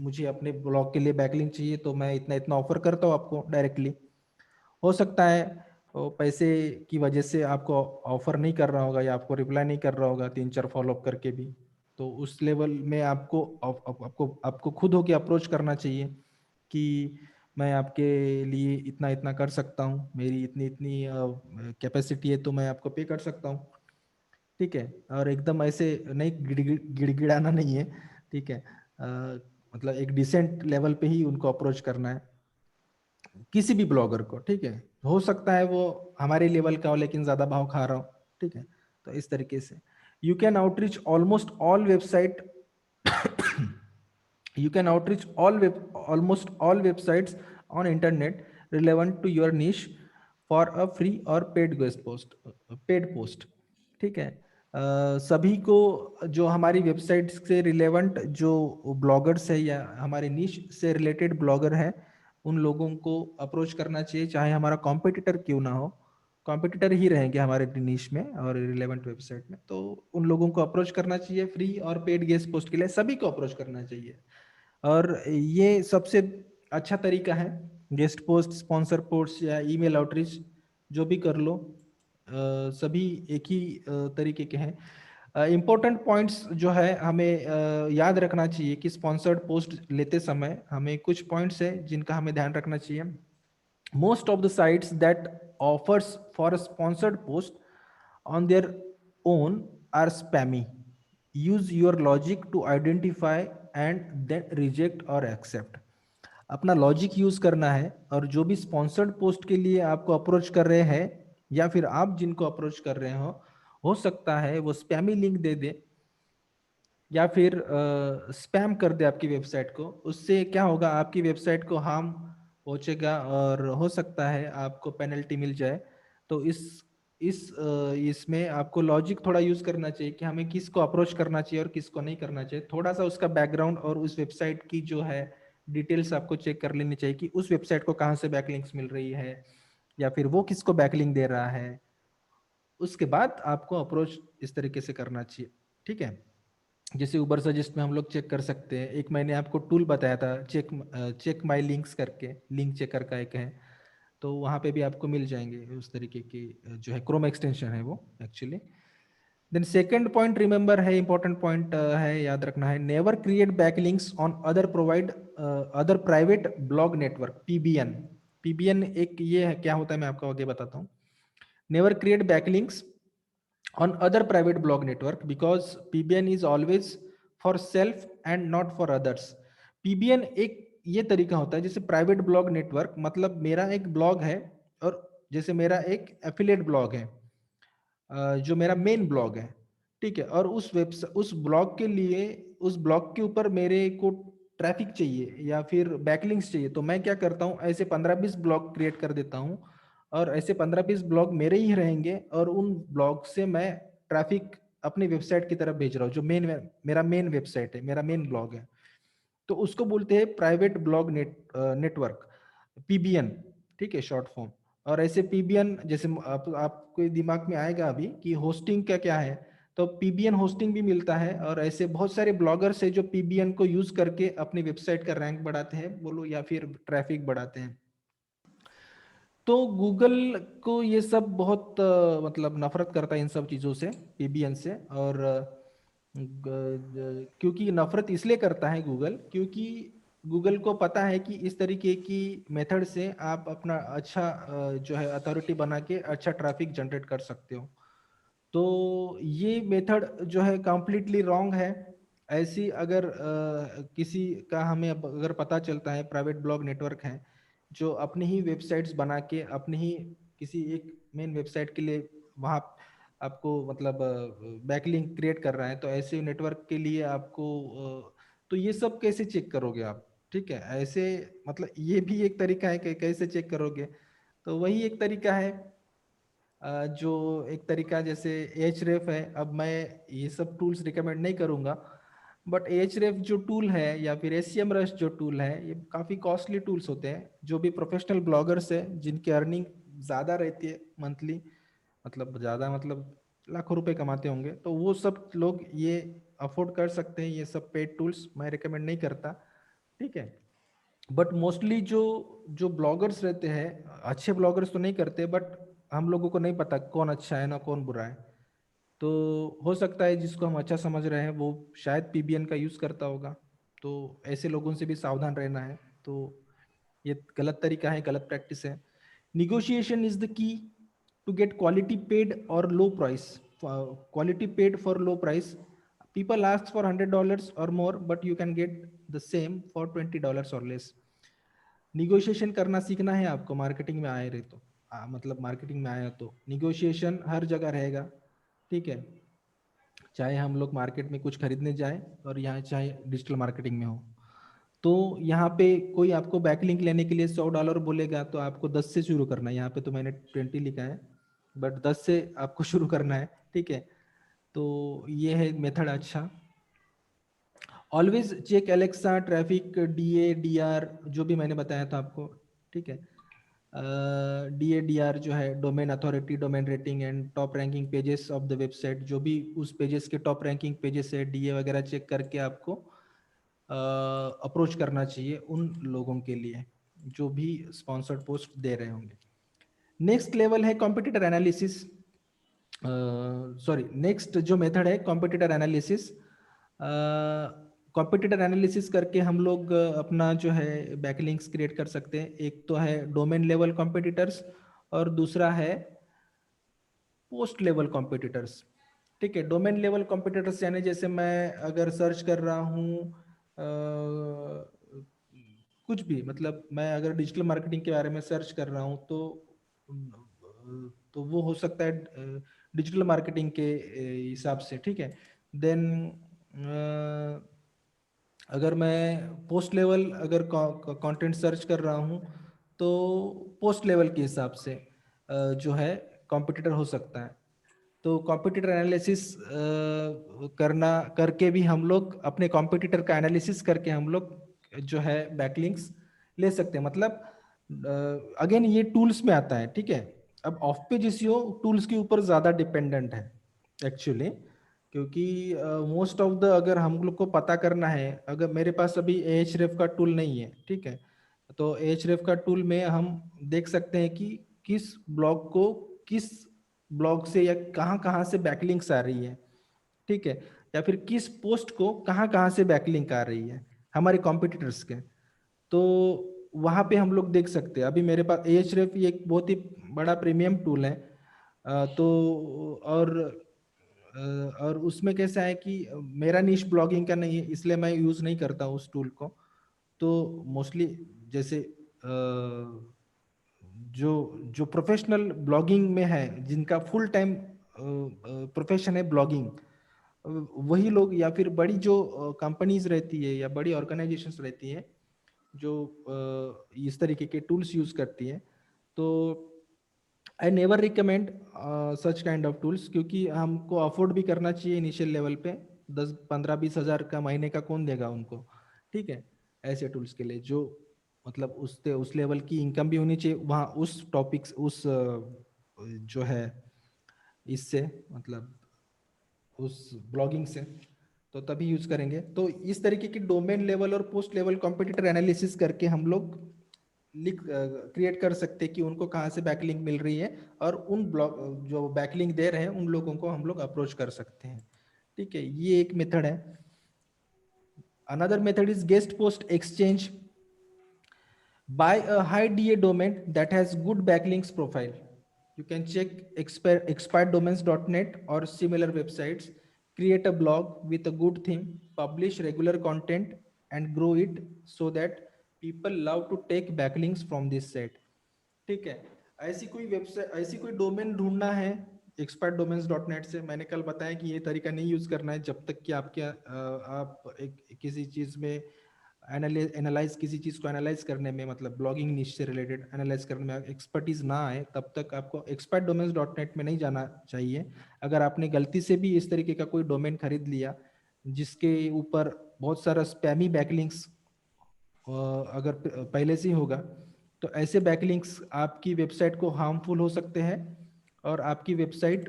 A: मुझे अपने ब्लॉग के लिए बैकलिंक चाहिए, तो मैं इतना इतना ऑफर करता हूँ आपको डायरेक्टली। हो सकता है पैसे की वजह से आपको ऑफर नहीं कर रहा होगा या आपको रिप्लाई नहीं कर रहा होगा 3-4 फॉलोअप करके भी, तो उस लेवल में आपको खुद होके अप्रोच करना चाहिए कि मैं आपके लिए इतना इतना कर सकता हूँ, मेरी इतनी इतनी कैपेसिटी है, तो मैं आपको पे कर सकता हूँ, ठीक है। और एकदम ऐसे नहीं गिड़गिड़ाना नहीं है, ठीक है, मतलब एक डिसेंट लेवल पे ही उनको अप्रोच करना है किसी भी ब्लॉगर को, ठीक है। हो सकता है वो हमारे लेवल का हो लेकिन ज्यादा भाव खा रहा हो, ठीक है। तो इस तरीके से you can outreach almost all website you can outreach almost all websites on internet relevant to your niche for a free or paid post, ठीक है। सभी को जो हमारी वेबसाइट से रिलेवेंट जो ब्लॉगर्स है या हमारे निश से रिलेटेड ब्लॉगर है, उन लोगों को अप्रोच करना चाहिए, चाहे हमारा कॉम्पिटिटर क्यों ना हो, कॉम्पिटिटर ही रहेंगे हमारे निश में और रिलेवेंट वेबसाइट में, तो उन लोगों को अप्रोच करना चाहिए फ्री और पेड गेस्ट पोस्ट के लिए, सभी को अप्रोच करना चाहिए। और ये सबसे अच्छा तरीका है, गेस्ट पोस्ट, स्पॉन्सर पोस्ट या ईमेल आउटरीच जो भी कर लो, सभी एक ही तरीके के हैं। इम्पोर्टेंट पॉइंट्स जो है हमें याद रखना चाहिए कि स्पॉन्सर्ड पोस्ट लेते समय हमें कुछ पॉइंट्स है जिनका हमें ध्यान रखना चाहिए। Most of the sites that offers for a sponsored post on their own are spammy. Use your logic to identify and then reject or accept। अपना लॉजिक यूज करना है, और जो भी स्पॉन्सर्ड पोस्ट के लिए आपको अप्रोच कर रहे हैं या फिर आप जिनको अप्रोच कर रहे हो सकता है वो स्पैमी लिंक दे दे या फिर स्पैम कर दे आपकी वेबसाइट को। उससे क्या होगा, आपकी वेबसाइट को हार्म पहुंचेगा और हो सकता है आपको पेनल्टी मिल जाए। तो इसमें आपको लॉजिक थोड़ा यूज करना चाहिए कि हमें किसको अप्रोच करना चाहिए और किसको नहीं करना चाहिए। थोड़ा सा उसका बैकग्राउंड और उस वेबसाइट की जो है डिटेल्स आपको चेक कर लेनी चाहिए कि उस वेबसाइट को कहाँ से बैकलिंक्स मिल रही है या फिर वो किसको बैकलिंक दे रहा है। उसके बाद आपको अप्रोच इस तरीके से करना चाहिए, ठीक है। जैसे उबर सजेस्ट में हम लोग चेक कर सकते हैं, एक मैंने आपको टूल बताया था चेक माई लिंक्स करके, लिंक चेकर का एक है, तो वहाँ पे भी आपको मिल जाएंगे उस तरीके की जो है क्रोम एक्सटेंशन है वो actually. Then second point remember है, इंपॉर्टेंट पॉइंट है, याद रखना है, never create backlinks on other private blog network, PBN. PBN एक ये है, क्या होता है मैं आपको आगे बताता हूँ। Never create backlinks on other private blog network because PBN is always for self and not for others। PBN एक ये तरीका होता है, जैसे प्राइवेट ब्लॉग नेटवर्क मतलब मेरा एक ब्लॉग है और जैसे मेरा एक एफिलिएट ब्लॉग है जो मेरा मेन ब्लॉग है, ठीक है, और उस ब्लॉग के लिए उस ब्लॉग के ऊपर मेरे को ट्रैफिक चाहिए या फिर बैकलिंक्स चाहिए, तो मैं क्या करता हूँ, ऐसे 15-20 ब्लॉग क्रिएट कर देता हूँ और ऐसे 15-20 ब्लॉग मेरे ही रहेंगे और उन ब्लॉग से मैं ट्रैफिक अपनी वेबसाइट की तरफ भेज रहा हूँ, जो मेरा मेन वेबसाइट है, मेरा मेन ब्लॉग है, तो उसको बोलते हैं प्राइवेट ब्लॉग नेटवर्क, पीबीएन, ठीक है, शॉर्ट फॉर्म। और ऐसे पीबीएन जैसे आपके दिमाग में आएगा अभी कि होस्टिंग का क्या है, तो पीबीएन होस्टिंग भी मिलता है, और ऐसे बहुत सारे ब्लॉगर्स है जो पीबीएन को यूज करके अपनी वेबसाइट का रैंक बढ़ाते हैं बोलो, या फिर ट्रैफिक बढ़ाते हैं। तो गूगल को ये सब बहुत मतलब नफरत करता है इन सब चीज़ों से, पीबीएन से। और क्योंकि नफरत इसलिए करता है गूगल, क्योंकि गूगल को पता है कि इस तरीके की मेथड से आप अपना अच्छा जो है अथॉरिटी बना के अच्छा ट्रैफिक जनरेट कर सकते हो। तो ये मेथड जो है कंप्लीटली रॉन्ग है। ऐसी अगर किसी का हमें अगर पता चलता है, प्राइवेट ब्लॉग नेटवर्क है जो अपनी ही वेबसाइट्स बना के अपनी ही किसी एक मेन वेबसाइट के लिए वहाँ आपको मतलब बैकलिंक क्रिएट कर रहा है, तो ऐसे नेटवर्क के लिए आपको तो ये सब कैसे चेक करोगे आप? ठीक है, ऐसे मतलब ये भी एक तरीका है कि कैसे चेक करोगे। तो वही एक तरीका है, जो एक तरीका जैसे एचरेफ है। अब मैं ये सब टूल्स रिकमेंड नहीं करूंगा, बट एचरेफ जो टूल है या फिर एससीएम रश जो टूल है, ये काफ़ी कॉस्टली टूल्स होते हैं। जो भी प्रोफेशनल ब्लॉगर्स है जिनकी अर्निंग ज़्यादा रहती है मंथली, मतलब ज़्यादा मतलब लाखों रुपए कमाते होंगे, तो वो सब लोग ये अफोर्ड कर सकते हैं ये सब पेड टूल्स। मैं रिकमेंड नहीं करता, ठीक है। बट मोस्टली जो जो ब्लॉगर्स रहते हैं, अच्छे ब्लॉगर्स तो नहीं करते, बट हम लोगों को नहीं पता कौन अच्छा है ना कौन बुरा है। तो हो सकता है जिसको हम अच्छा समझ रहे हैं वो शायद पीबीएन का यूज़ करता होगा। तो ऐसे लोगों से भी सावधान रहना है। तो ये गलत तरीका है, गलत प्रैक्टिस है। Negotiation is the key to get quality paid or low price. Quality paid for low price. People ask for $100 or more, but you can get the same for $20 or less. Negotiation करना सीखना है आपको, मार्केटिंग में आए रहे तो मतलब मार्केटिंग में आए हो तो निगोशिएशन हर जगह रहेगा, ठीक है। चाहे हम लोग मार्केट में कुछ खरीदने जाएं और यहाँ चाहे डिजिटल मार्केटिंग में हो, तो यहाँ पे कोई आपको बैकलिंक लेने के लिए $100 बोलेगा तो आपको 10 से शुरू करना है। यहाँ पे तो मैंने 20 लिखा है, बट 10 से आपको शुरू करना है, ठीक है। तो ये है मेथड अच्छा। Always check Alexa, traffic, DA, DR, जो भी मैंने बताया था आपको, ठीक है। डीए डीआर जो है domain authority, domain rating and top ranking pages of the website, जो भी उस पेजेस के टॉप रैंकिंग पेजेस है, डीए वगैरह चेक करके आपको अप्रोच करना चाहिए उन लोगों के लिए जो भी स्पॉन्सर्ड पोस्ट दे रहे होंगे। नेक्स्ट लेवल है कॉम्पिटिटर एनालिसिस। सॉरी, नेक्स्ट जो मेथड है कॉम्पिटिटर एनालिसिस। कॉम्पिटिटर एनालिसिस करके हम लोग अपना जो है बैकलिंक्स क्रिएट कर सकते हैं। एक तो है डोमेन लेवल कॉम्पिटिटर्स और दूसरा है पोस्ट लेवल कॉम्पिटिटर्स, ठीक है। डोमेन लेवल कॉम्पिटिटर्स यानी जैसे मैं अगर सर्च कर रहा हूँ कुछ भी, मतलब मैं अगर डिजिटल मार्केटिंग के बारे में सर्च कर रहा हूँ तो वो हो सकता है डिजिटल मार्केटिंग के हिसाब से, ठीक है। देन अगर मैं पोस्ट लेवल अगर कंटेंट सर्च कर रहा हूँ तो पोस्ट लेवल के हिसाब से जो है कॉम्पिटिटर हो सकता है। तो कॉम्पिटिटर एनालिसिस करना करके भी हम लोग अपने कॉम्पिटिटर का एनालिसिस करके हम लोग जो है बैकलिंक्स ले सकते हैं। मतलब अगेन ये टूल्स में आता है, ठीक है। अब ऑफ पेज एसईओ टूल्स के ऊपर ज़्यादा डिपेंडेंट है एक्चुअली, क्योंकि मोस्ट ऑफ द अगर हम लोग को पता करना है, अगर मेरे पास अभी एएचरेफ का टूल नहीं है, ठीक है, तो एएचरेफ का टूल में हम देख सकते हैं कि किस ब्लॉग को किस ब्लॉग से या कहाँ कहाँ से बैकलिंक्स आ रही है, ठीक है, या फिर किस पोस्ट को कहाँ कहाँ से बैकलिंक आ रही है हमारे कॉम्पिटिटर्स के। तो वहाँ पे हम लोग देख सकते हैं। अभी मेरे पास एएचरेफ ये एक बहुत ही बड़ा प्रीमियम टूल है। तो और उसमें कैसा है कि मेरा निश ब्लॉगिंग का नहीं है, इसलिए मैं यूज़ नहीं करता उस टूल को। तो मोस्टली जैसे जो जो प्रोफेशनल ब्लॉगिंग में है, जिनका फुल टाइम प्रोफेशन है ब्लॉगिंग, वही लोग या फिर बड़ी जो कंपनीज रहती है या बड़ी ऑर्गेनाइजेशंस रहती है जो इस तरीके के टूल्स यूज करती है, तो I never recommend such kind of tools, क्योंकि हमको अफोर्ड भी करना चाहिए इनिशियल लेवल पे। 10, 15, 20 हज़ार का महीने का कौन देगा उनको, ठीक है। ऐसे टूल्स के लिए जो मतलब उस लेवल की इनकम भी होनी चाहिए वहाँ उस टॉपिक्स उस जो है इससे मतलब उस ब्लॉगिंग से, तो तभी यूज करेंगे। तो इस तरीके की डोमेन लेवल और पोस्ट लेवल कॉम्पिटिटर एनालिसिस करके हम लोग लिख क्रिएट कर सकते हैं कि उनको कहाँ से बैकलिंक मिल रही है, और उन ब्लॉग जो बैकलिंक दे रहे हैं उन लोगों को हम लोग अप्रोच कर सकते हैं। ठीक है, ये एक मेथड है। Another method is guest post exchange. Buy a high DA domain that has good backlinks profile. You can check expireddomains.net or similar websites. Create a blog with a good theme, publish regular content, and grow it so that people love to take backlinks from this site. ठीक है, ऐसी कोई वेबसाइट, ऐसी कोई डोमेन ढूंढना है expireddomains.net से। मैंने कल बताया कि ये तरीका नहीं यूज करना है जब तक कि आपके आप एक किसी चीज में एनालाइज किसी चीज को एनालाइज करने में, मतलब ब्लॉगिंग निश से रिलेटेड एनालाइज करने में एक्सपर्टीज ना आए, तब तक आपको expireddomains.net में नहीं जाना चाहिए। अगर आपने गलती से भी इस तरीके का कोई डोमेन खरीद लिया जिसके ऊपर बहुत सारा स्पैमी बैकलिंक्स अगर पहले से ही होगा, तो ऐसे बैकलिंक्स आपकी वेबसाइट को हार्मफुल हो सकते हैं, और आपकी वेबसाइट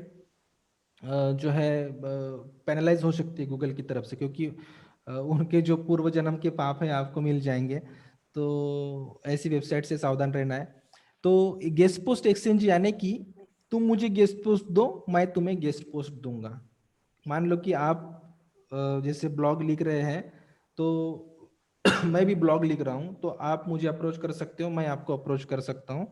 A: जो है पेनलाइज हो सकती है गूगल की तरफ से, क्योंकि उनके जो पूर्व जन्म के पाप हैं आपको मिल जाएंगे। तो ऐसी वेबसाइट से सावधान रहना है। तो गेस्ट पोस्ट एक्सचेंज यानी कि तुम मुझे गेस्ट पोस्ट दो, मैं तुम्हें गेस्ट पोस्ट दूंगा। मान लो कि आप जैसे ब्लॉग लिख रहे हैं, तो मैं भी ब्लॉग लिख रहा हूँ, तो आप मुझे अप्रोच कर सकते हो, मैं आपको अप्रोच कर सकता हूँ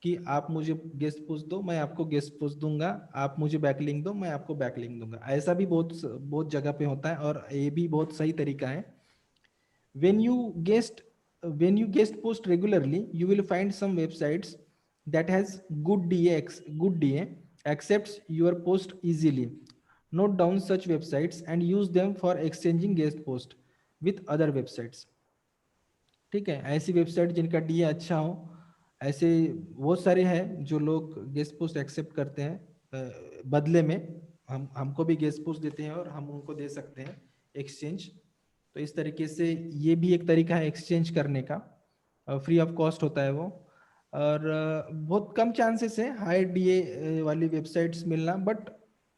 A: कि आप मुझे गेस्ट पोस्ट दो, मैं आपको गेस्ट पोस्ट दूंगा। आप मुझे बैकलिंक दो, मैं आपको बैकलिंक दूंगा। ऐसा भी बहुत बहुत जगह पे होता है, और ये भी बहुत सही तरीका है। when you guest when you guest post regularly, you will find some websites that has good DA accepts your post easily. Note down such websites and use them for exchanging guest post with other websites. ठीक है, ऐसी वेबसाइट जिनका डीए अच्छा हो, ऐसे बहुत सारे हैं जो लोग गेस्ट पोस्ट एक्सेप्ट करते हैं। बदले में हमको भी गेस्ट पोस्ट देते हैं और हम उनको दे सकते हैं एक्सचेंज। तो इस तरीके से ये भी एक तरीका है एक्सचेंज करने का, फ्री ऑफ कॉस्ट होता है वो। और बहुत कम चांसेस है हाई डीए वाली वेबसाइट्स मिलना, बट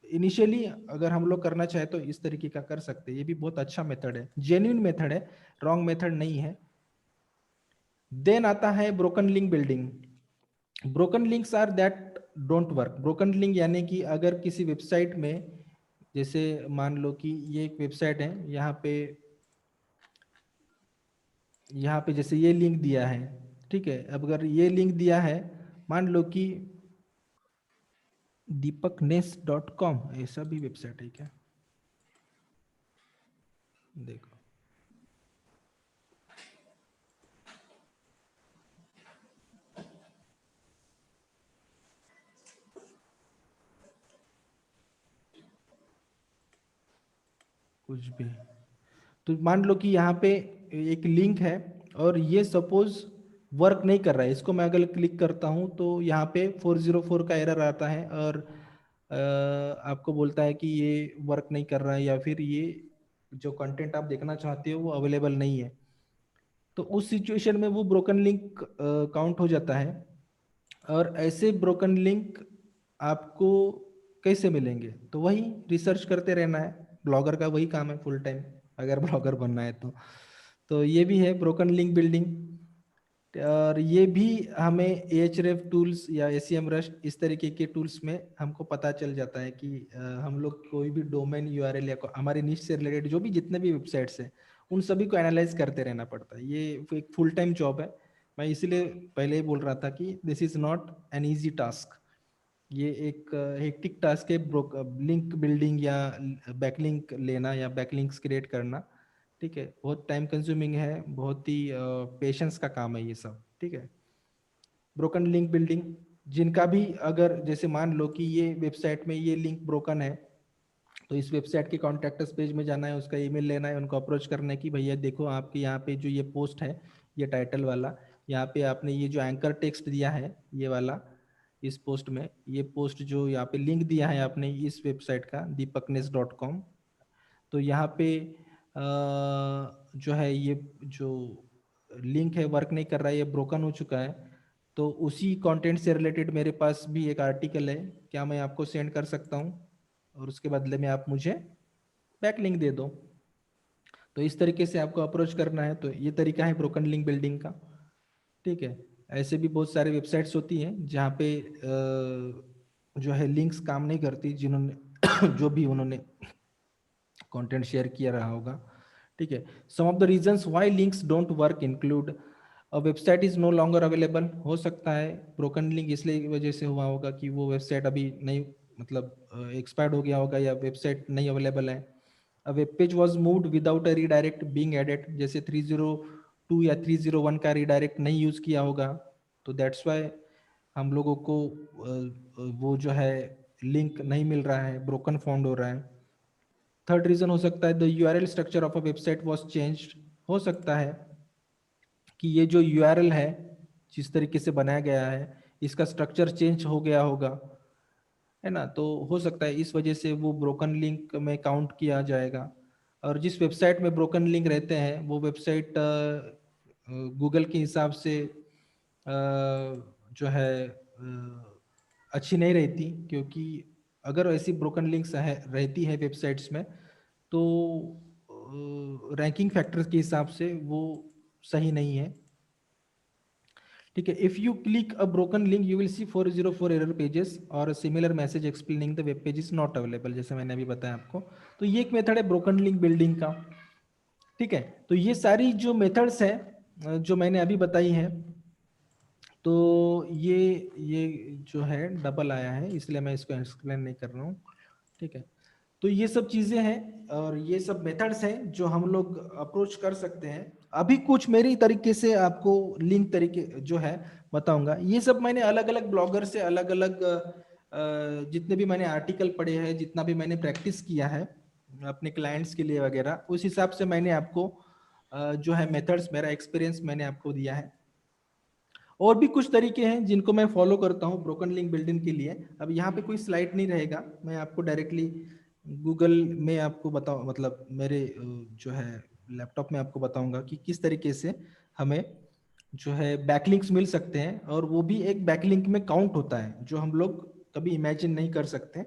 A: इनिशियली अगर हम लोग करना चाहे तो इस तरीके का कर सकते हैं। ये भी बहुत अच्छा मेथड है, जेन्युइन मेथड है, रॉन्ग मेथड नहीं है। देन आता है broken link building. Broken links are that don't work. Broken link यानी कि अगर किसी वेबसाइट में, जैसे मान लो कि ये एक वेबसाइट है, यहाँ पे जैसे ये लिंक दिया है, ठीक है। अब अगर ये लिंक दिया है, मान लो कि deepaknes.com, ऐसा भी वेबसाइट है क्या? देखो, कुछ भी। तो मान लो कि यहाँ पे एक लिंक है, और ये सपोज वर्क नहीं कर रहा है। इसको मैं अगर क्लिक करता हूँ तो यहाँ पे 404 का एरर आता है, और आपको बोलता है कि ये वर्क नहीं कर रहा है, या फिर ये जो कंटेंट आप देखना चाहते हो वो अवेलेबल नहीं है। तो उस सिचुएशन में वो ब्रोकन लिंक काउंट हो जाता है। और ऐसे ब्रोकन लिंक आपको कैसे मिलेंगे? तो वही रिसर्च करते रहना है, ब्लॉगर का वही काम है फुल टाइम, अगर ब्लॉगर बनना है तो ये भी है ब्रोकन लिंक बिल्डिंग। और ये भी हमें एचरेफ टूल्स या एसीएम रश इस तरीके के टूल्स में हमको पता चल जाता है कि हम लोग कोई भी डोमेन यूआरएल या हमारे निश से रिलेटेड जो भी जितने भी वेबसाइट्स हैं, उन सभी को एनालाइज करते रहना पड़ता है। ये एक फुल टाइम जॉब है। मैं इसीलिए पहले ही बोल रहा था कि this is not an easy task. ये एक हेक्टिक टास्क है, लिंक बिल्डिंग या बैकलिंक लेना या बैकलिंक्स क्रिएट करना। ठीक है, बहुत टाइम कंज्यूमिंग है, बहुत ही पेशेंस का काम है ये सब। ठीक है, ब्रोकन लिंक बिल्डिंग, जिनका भी अगर जैसे मान लो कि ये वेबसाइट में ये लिंक ब्रोकन है, तो इस वेबसाइट के कॉन्टैक्टस पेज में जाना है, उसका ईमेल लेना है, उनको अप्रोच करना है कि भैया देखो आपके यहाँ पे जो ये पोस्ट है, ये टाइटल वाला, यहाँ पे आपने ये जो एंकर टेक्स्ट दिया है ये वाला, इस पोस्ट में ये पोस्ट जो यहाँ पे लिंक दिया है आपने इस वेबसाइट का deepaknes.com, तो यहाँ पे जो है ये जो लिंक है वर्क नहीं कर रहा है, ये ब्रोकन हो चुका है। तो उसी कंटेंट से रिलेटेड मेरे पास भी एक आर्टिकल है, क्या मैं आपको सेंड कर सकता हूँ? और उसके बदले में आप मुझे बैकलिंक दे दो। तो इस तरीके से आपको अप्रोच करना है। तो ये तरीका है ब्रोकन लिंक बिल्डिंग का, ठीक है। ऐसे भी बहुत सारे वेबसाइट्स होती हैं जहाँ पे जो है लिंक्स काम नहीं करती, जिन्होंने जो भी उन्होंने कंटेंट शेयर किया रहा होगा, ठीक है। Some of the reasons why links don't work include a website is no longer available. हो सकता है ब्रोकन लिंक इसलिए वजह से हुआ होगा कि वो वेबसाइट अभी नहीं, मतलब एक्सपायर्ड हो गया होगा या वेबसाइट नहीं अवेलेबल है। A web page was moved without a redirect being added, जैसे 302 या 301 का रीडायरेक्ट नहीं यूज किया होगा, तो दैट्स व्हाई हम लोगों को वो जो है लिंक नहीं मिल रहा है, ब्रोकन फाउंड हो रहा है। थर्ड रीजन हो सकता है the URL structure of a website was changed. हो सकता है कि ये जो यूआरएल है, जिस तरीके से बनाया गया है, इसका स्ट्रक्चर चेंज हो गया होगा, है ना। तो हो सकता है इस वजह से वो ब्रोकन लिंक में काउंट किया जाएगा। और जिस वेबसाइट में ब्रोकन लिंक रहते हैं वो वेबसाइट गूगल के हिसाब से जो है अच्छी नहीं रहती, क्योंकि अगर ऐसी ब्रोकन लिंक्स रहती है वेबसाइट्स में तो रैंकिंग फैक्टर्स के हिसाब से वो सही नहीं है, ठीक है। If you click a broken link you will see 404 error pages और similar message explaining the web page is not available, जैसे मैंने अभी बताया आपको। तो ये एक मेथड है ब्रोकन लिंक बिल्डिंग का, ठीक है। तो ये सारी जो मेथड्स हैं जो मैंने अभी बताई हैं, तो ये जो है डबल आया है इसलिए मैं इसको एक्सप्लेन नहीं कर रहा हूँ, ठीक है। तो ये सब चीजें हैं और ये सब मेथड्स हैं जो हम लोग अप्रोच कर सकते हैं। अभी कुछ मेरी तरीके से आपको लिंक तरीके जो है बताऊंगा। ये सब मैंने अलग अलग ब्लॉगर से अलग अलग जितने भी मैंने आर्टिकल पढ़े हैं, जितना भी मैंने प्रैक्टिस किया है अपने क्लाइंट्स के लिए वगैरह, उस हिसाब से मैंने आपको जो है मेथड्स, मेरा एक्सपीरियंस मैंने आपको दिया है। और भी कुछ तरीके हैं जिनको मैं फॉलो करता हूँ ब्रोकन लिंक बिल्डिंग के लिए। अब यहाँ पे कोई स्लाइड नहीं रहेगा, मैं आपको डायरेक्टली गूगल में आपको बताऊँ, मतलब मेरे जो है लैपटॉप में आपको बताऊंगा कि किस तरीके से हमें जो है बैकलिंक्स मिल सकते हैं। और वो भी एक बैकलिंक में काउंट होता है जो हम लोग कभी इमेजिन नहीं कर सकते।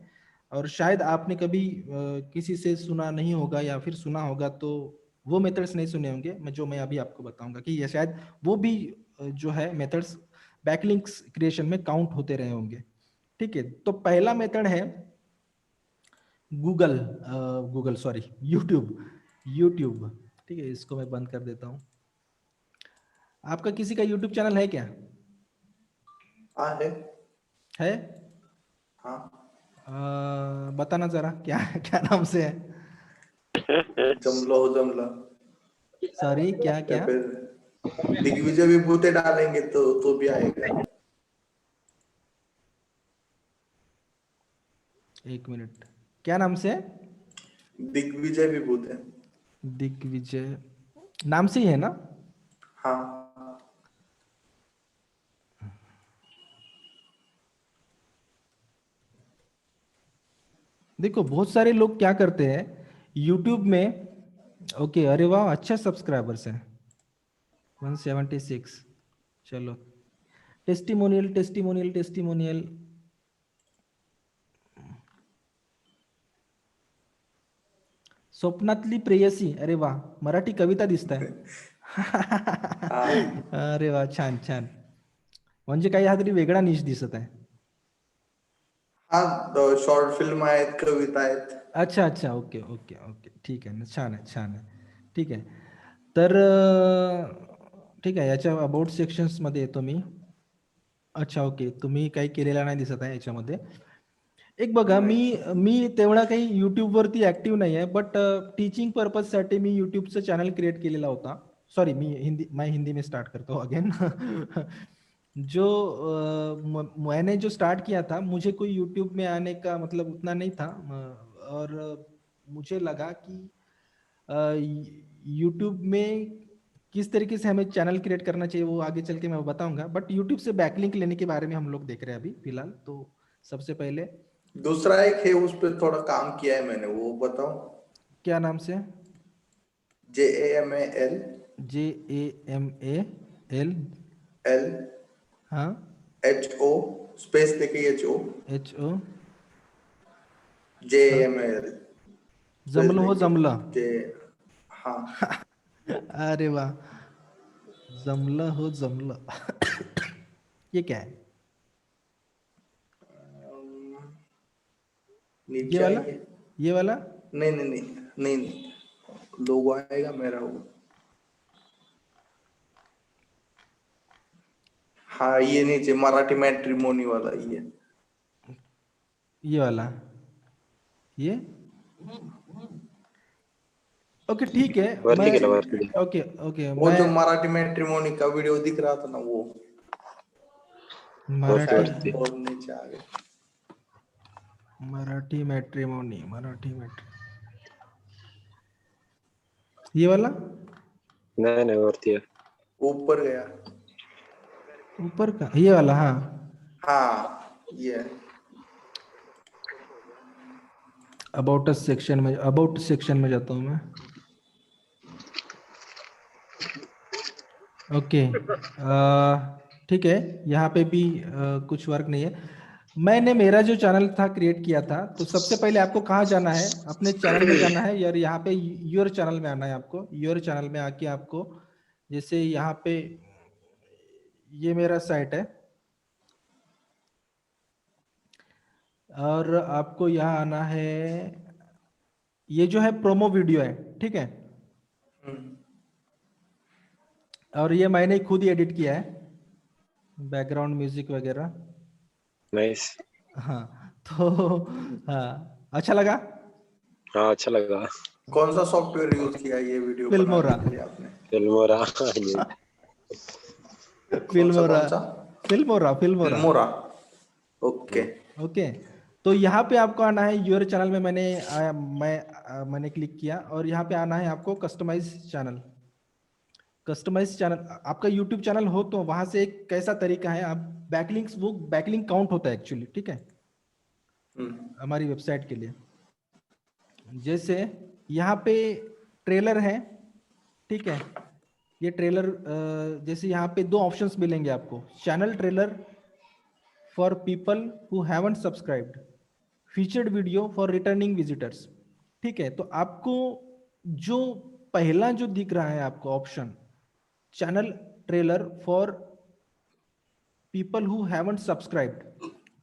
A: और शायद आपने कभी किसी से सुना नहीं होगा या फिर सुना होगा तो वो मेथड्स नहीं सुने होंगे मैं जो मैं अभी आपको बताऊंगा, कि ये शायद वो भी जो है मेथड्स बैकलिंक्स क्रिएशन में काउंट होते रहे होंगे, ठीक है। तो पहला मेथड है गूगल सॉरी यूट्यूब, ठीक है। इसको मैं बंद कर देता हूँ। आपका किसी का यूट्यूब चैनल है क्या?
C: हाँ है। हाँ
A: बताना जरा क्या क्या नाम से है?
C: जमलो हो जमला,
A: सॉरी क्या
C: या
A: क्या?
C: फिर दिग्विजय विभूति डालेंगे तो भी आएगा।
A: एक मिनट, क्या नाम से है?
C: दिग्विजय विभूति।
A: दिग्विजय नाम से ही है ना?
C: हाँ
A: देखो बहुत सारे लोग क्या करते हैं यूट्यूब में। ओके, अरे वाह, अच्छा सब्सक्राइबर्स है 176। चलो, टेस्टिमोनियल टेस्टिमोनियल टेस्टिमोनियल। स्वप्नातली प्रेयसी, अरे वा, मराठी कविता दिसत आहे.
C: हाँ
A: अरे वा, छान छान. म्हणजे काही हा तरी वेगळा निश दिसत आहे.
C: हाँ शॉर्ट फिल्म आहेत, कविता आहेत.
A: अच्छा अच्छा, ओके ओके ओके, ठीक आहे ना, छान आहे छान आहे, ठीक आहे. तर ठीक आहे, याच्या अबाउट सेक्शन्समध्ये येतो मी. अच्छा ओके, तुम्ही काही केलेला नाही दिसत आहे याच्यामध्ये. एक बघा, मी मी तेवढा काही यूट्यूबवरती ऍक्टिव्ह नाही आहे, बट टीचिंग पर्पजसाठी मी यूट्यूबचं चॅनल क्रिएट केलेला होता. सॉरी, मैं हिंदी में स्टार्ट करता हूँ अगेन. जो मैंने जो स्टार्ट किया था, मुझे कोई यूट्यूब में आने का मतलब उतना नहीं था, और मुझे लगा कि यूट्यूब में किस तरीके से हमें चैनल क्रिएट करना चाहिए वो आगे चल के मैं बताऊंगा, बट यूट्यूब से बैकलिंक लेने के बारे में हम लोग देख रहे हैं अभी फिलहाल। तो सबसे पहले
C: दूसरा एक है, उस पर थोड़ा काम किया है मैंने, वो बताओ।
A: क्या नाम से?
C: JAMAL
A: JAMAL,
C: L
A: हाँ,
C: HO स्पेस देके HO
A: HO
C: JML
A: जमलं हो जमलं.
C: जे हाँ
A: अरे वाह, जमलं हो जमलं. ये क्या है? ये
C: नीचे
A: वाला,
C: आइए.
A: ये वाला.
C: नहीं नहीं नहीं नहीं नहीं, लोगो आएगा मेरा वो. हाँ ये नीचे मराठी मैट्रिमोनी वाला
A: ये वाला, ये. ओके ठीक है.
B: वरती
A: मैं
B: गेला वरती गेला.
A: ओके ओके
C: वो
A: मैं
C: जो मराठी मैट्रिमोनी का वीडियो दिख रहा था ना वो
A: मराठी
B: वरती.
C: और नीचे आ गए.
A: मराठी मैट्रिमोनी, मराठी मैट्री, ये वाला
B: नाही नाही वरती आहे.
C: ऊपर गया.
A: ऊपर का, ये वाला. हाँ
C: हाँ ये
A: अबाउट सेक्शन में, अबाउट सेक्शन में जाता हूँ मैं. ओके ठीक है. यहाँ पे भी कुछ वर्क नहीं है. मैंने मेरा जो चैनल था क्रिएट किया था, तो सबसे पहले आपको कहाँ जाना है? अपने चैनल में जाना है, यार यहाँ पे योर चैनल में आना है आपको. योर चैनल में आके आपको, जैसे यहाँ पे ये मेरा साइट है, और आपको यहाँ आना है. ये जो है प्रोमो वीडियो है, ठीक है. और ये मैंने खुद ही एडिट किया है, बैकग्राउंड म्यूजिक वगैरह.
B: नाइस.
A: हाँ तो हाँ, अच्छा लगा.
B: हाँ अच्छा लगा.
C: कौन सा सॉफ्टवेयर यूज किया ये वीडियो
A: फिल्मोरा.
C: बनाने के लिए आपने?
B: फिल्मोरा.
A: फिल्मोरा,
C: कौन सा?
A: Filmora, Filmora.
C: Filmora. Okay.
A: Okay. तो यहाँ पे आपको आना है योर चैनल में. मैंने क्लिक किया, और यहाँ पे आना है आपको कस्टमाइज चैनल. कस्टमाइज चैनल, आपका यूट्यूब चैनल हो तो वहां से एक कैसा तरीका है, आप बैकलिंक्स, वो बैकलिंक काउंट होता है एक्चुअली, ठीक है, हमारी वेबसाइट के लिए. जैसे यहाँ पे ट्रेलर है, ठीक है. ये ट्रेलर, जैसे यहाँ पे दो ऑप्शंस मिलेंगे आपको. Channel trailer for people who haven't subscribed, featured video for returning visitors. ठीक है. तो आपको जो पहला जो दिख रहा है आपको option, channel trailer for people who haven't subscribed,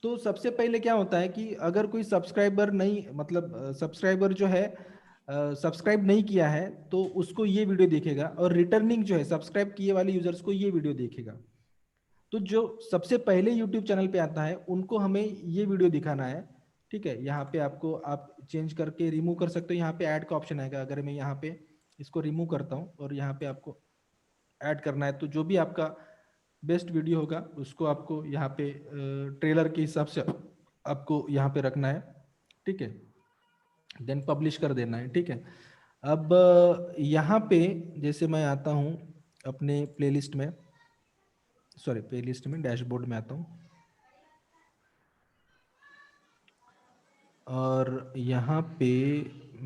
A: तो सबसे पहले क्या होता है कि अगर कोई सब्सक्राइबर नहीं, मतलब सब्सक्राइबर जो है सब्सक्राइब नहीं किया है, तो उसको ये वीडियो देखेगा, और रिटर्निंग जो है सब्सक्राइब किए वाले यूजर्स को ये वीडियो देखेगा. तो जो सबसे पहले यूट्यूब चैनल पे आता है उनको हमें ये वीडियो दिखाना है, ठीक है. यहाँ पे आपको, आप चेंज करके रिमूव कर सकते हो. यहाँ पे ऐड का ऑप्शन आएगा. अगर मैं यहाँ पे इसको रिमूव करता हूँ और यहाँ पे आपको ऐड करना है, तो जो भी आपका बेस्ट वीडियो होगा उसको आपको यहाँ पे ट्रेलर के हिसाब से आपको यहाँ पे रखना है, ठीक है. देन पब्लिश कर देना है, ठीक है. अब यहाँ पे जैसे मैं आता हूँ अपने प्लेलिस्ट में, सॉरी प्लेलिस्ट में, डैशबोर्ड में आता हूँ, और यहाँ पे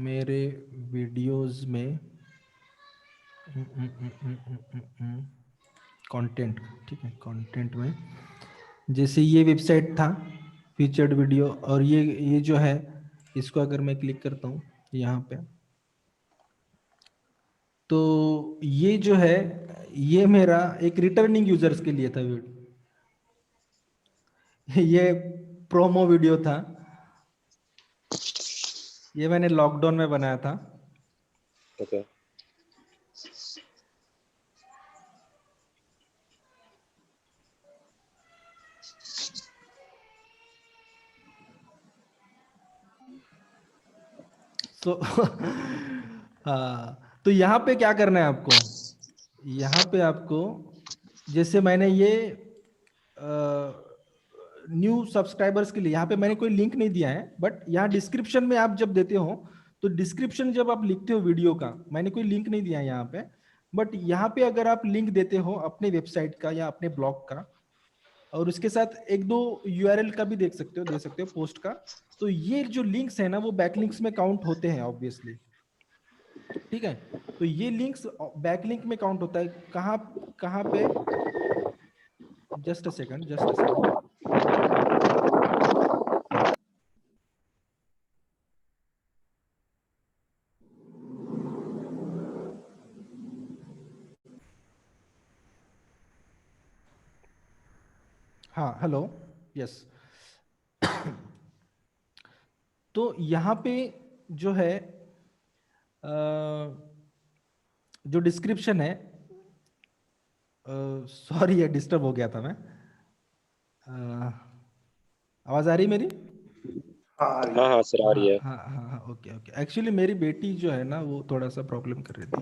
A: मेरे वीडियोस में कंटेंट, ठीक है, कंटेंट में जैसे ये वेबसाइट था फीचर्ड वीडियो, और ये जो है, इसको अगर मैं क्लिक करता हूँ यहाँ पे, तो ये जो है, ये मेरा एक रिटर्निंग यूजर्स के लिए था वीडियो. ये प्रोमो वीडियो था, ये मैंने लॉकडाउन में बनाया था.
B: ओके.
A: तो हाँ, तो यहाँ पे क्या करना है आपको, यहाँ पे आपको, जैसे मैंने ये न्यू सब्सक्राइबर्स के लिए यहाँ पे मैंने कोई लिंक नहीं दिया है, बट यहाँ डिस्क्रिप्शन में आप जब देते हो, तो डिस्क्रिप्शन जब आप लिखते हो वीडियो का, मैंने कोई लिंक नहीं दिया है यहाँ पे, बट यहाँ पे अगर आप लिंक देते हो अपने वेबसाइट का या अपने ब्लॉग का, और उसके साथ एक दो यूआरएल का भी दे सकते हो पोस्ट का, तो ये जो लिंक्स है ना, वो बैकलिंक्स में काउंट होते हैं ऑब्वियसली, ठीक है. तो ये लिंक्स बैकलिंक में काउंट होता है. कहाँ कहाँ पे, जस्ट अ सेकंड. हाँ, हेलो, यस। तो यहाँ पे जो है जो डिस्क्रिप्शन है, सॉरी ये डिस्टर्ब हो गया था मैं। आवाज़ आ रही मेरी?
C: हाँ आ रही
B: हाँ
C: है।
B: हाँ सर, आ रही
A: हाँ
B: है।
A: हाँ हाँ हाँ, ओके ओके। एक्चुअली मेरी बेटी जो है ना वो थोड़ा सा प्रॉब्लम कर रही थी।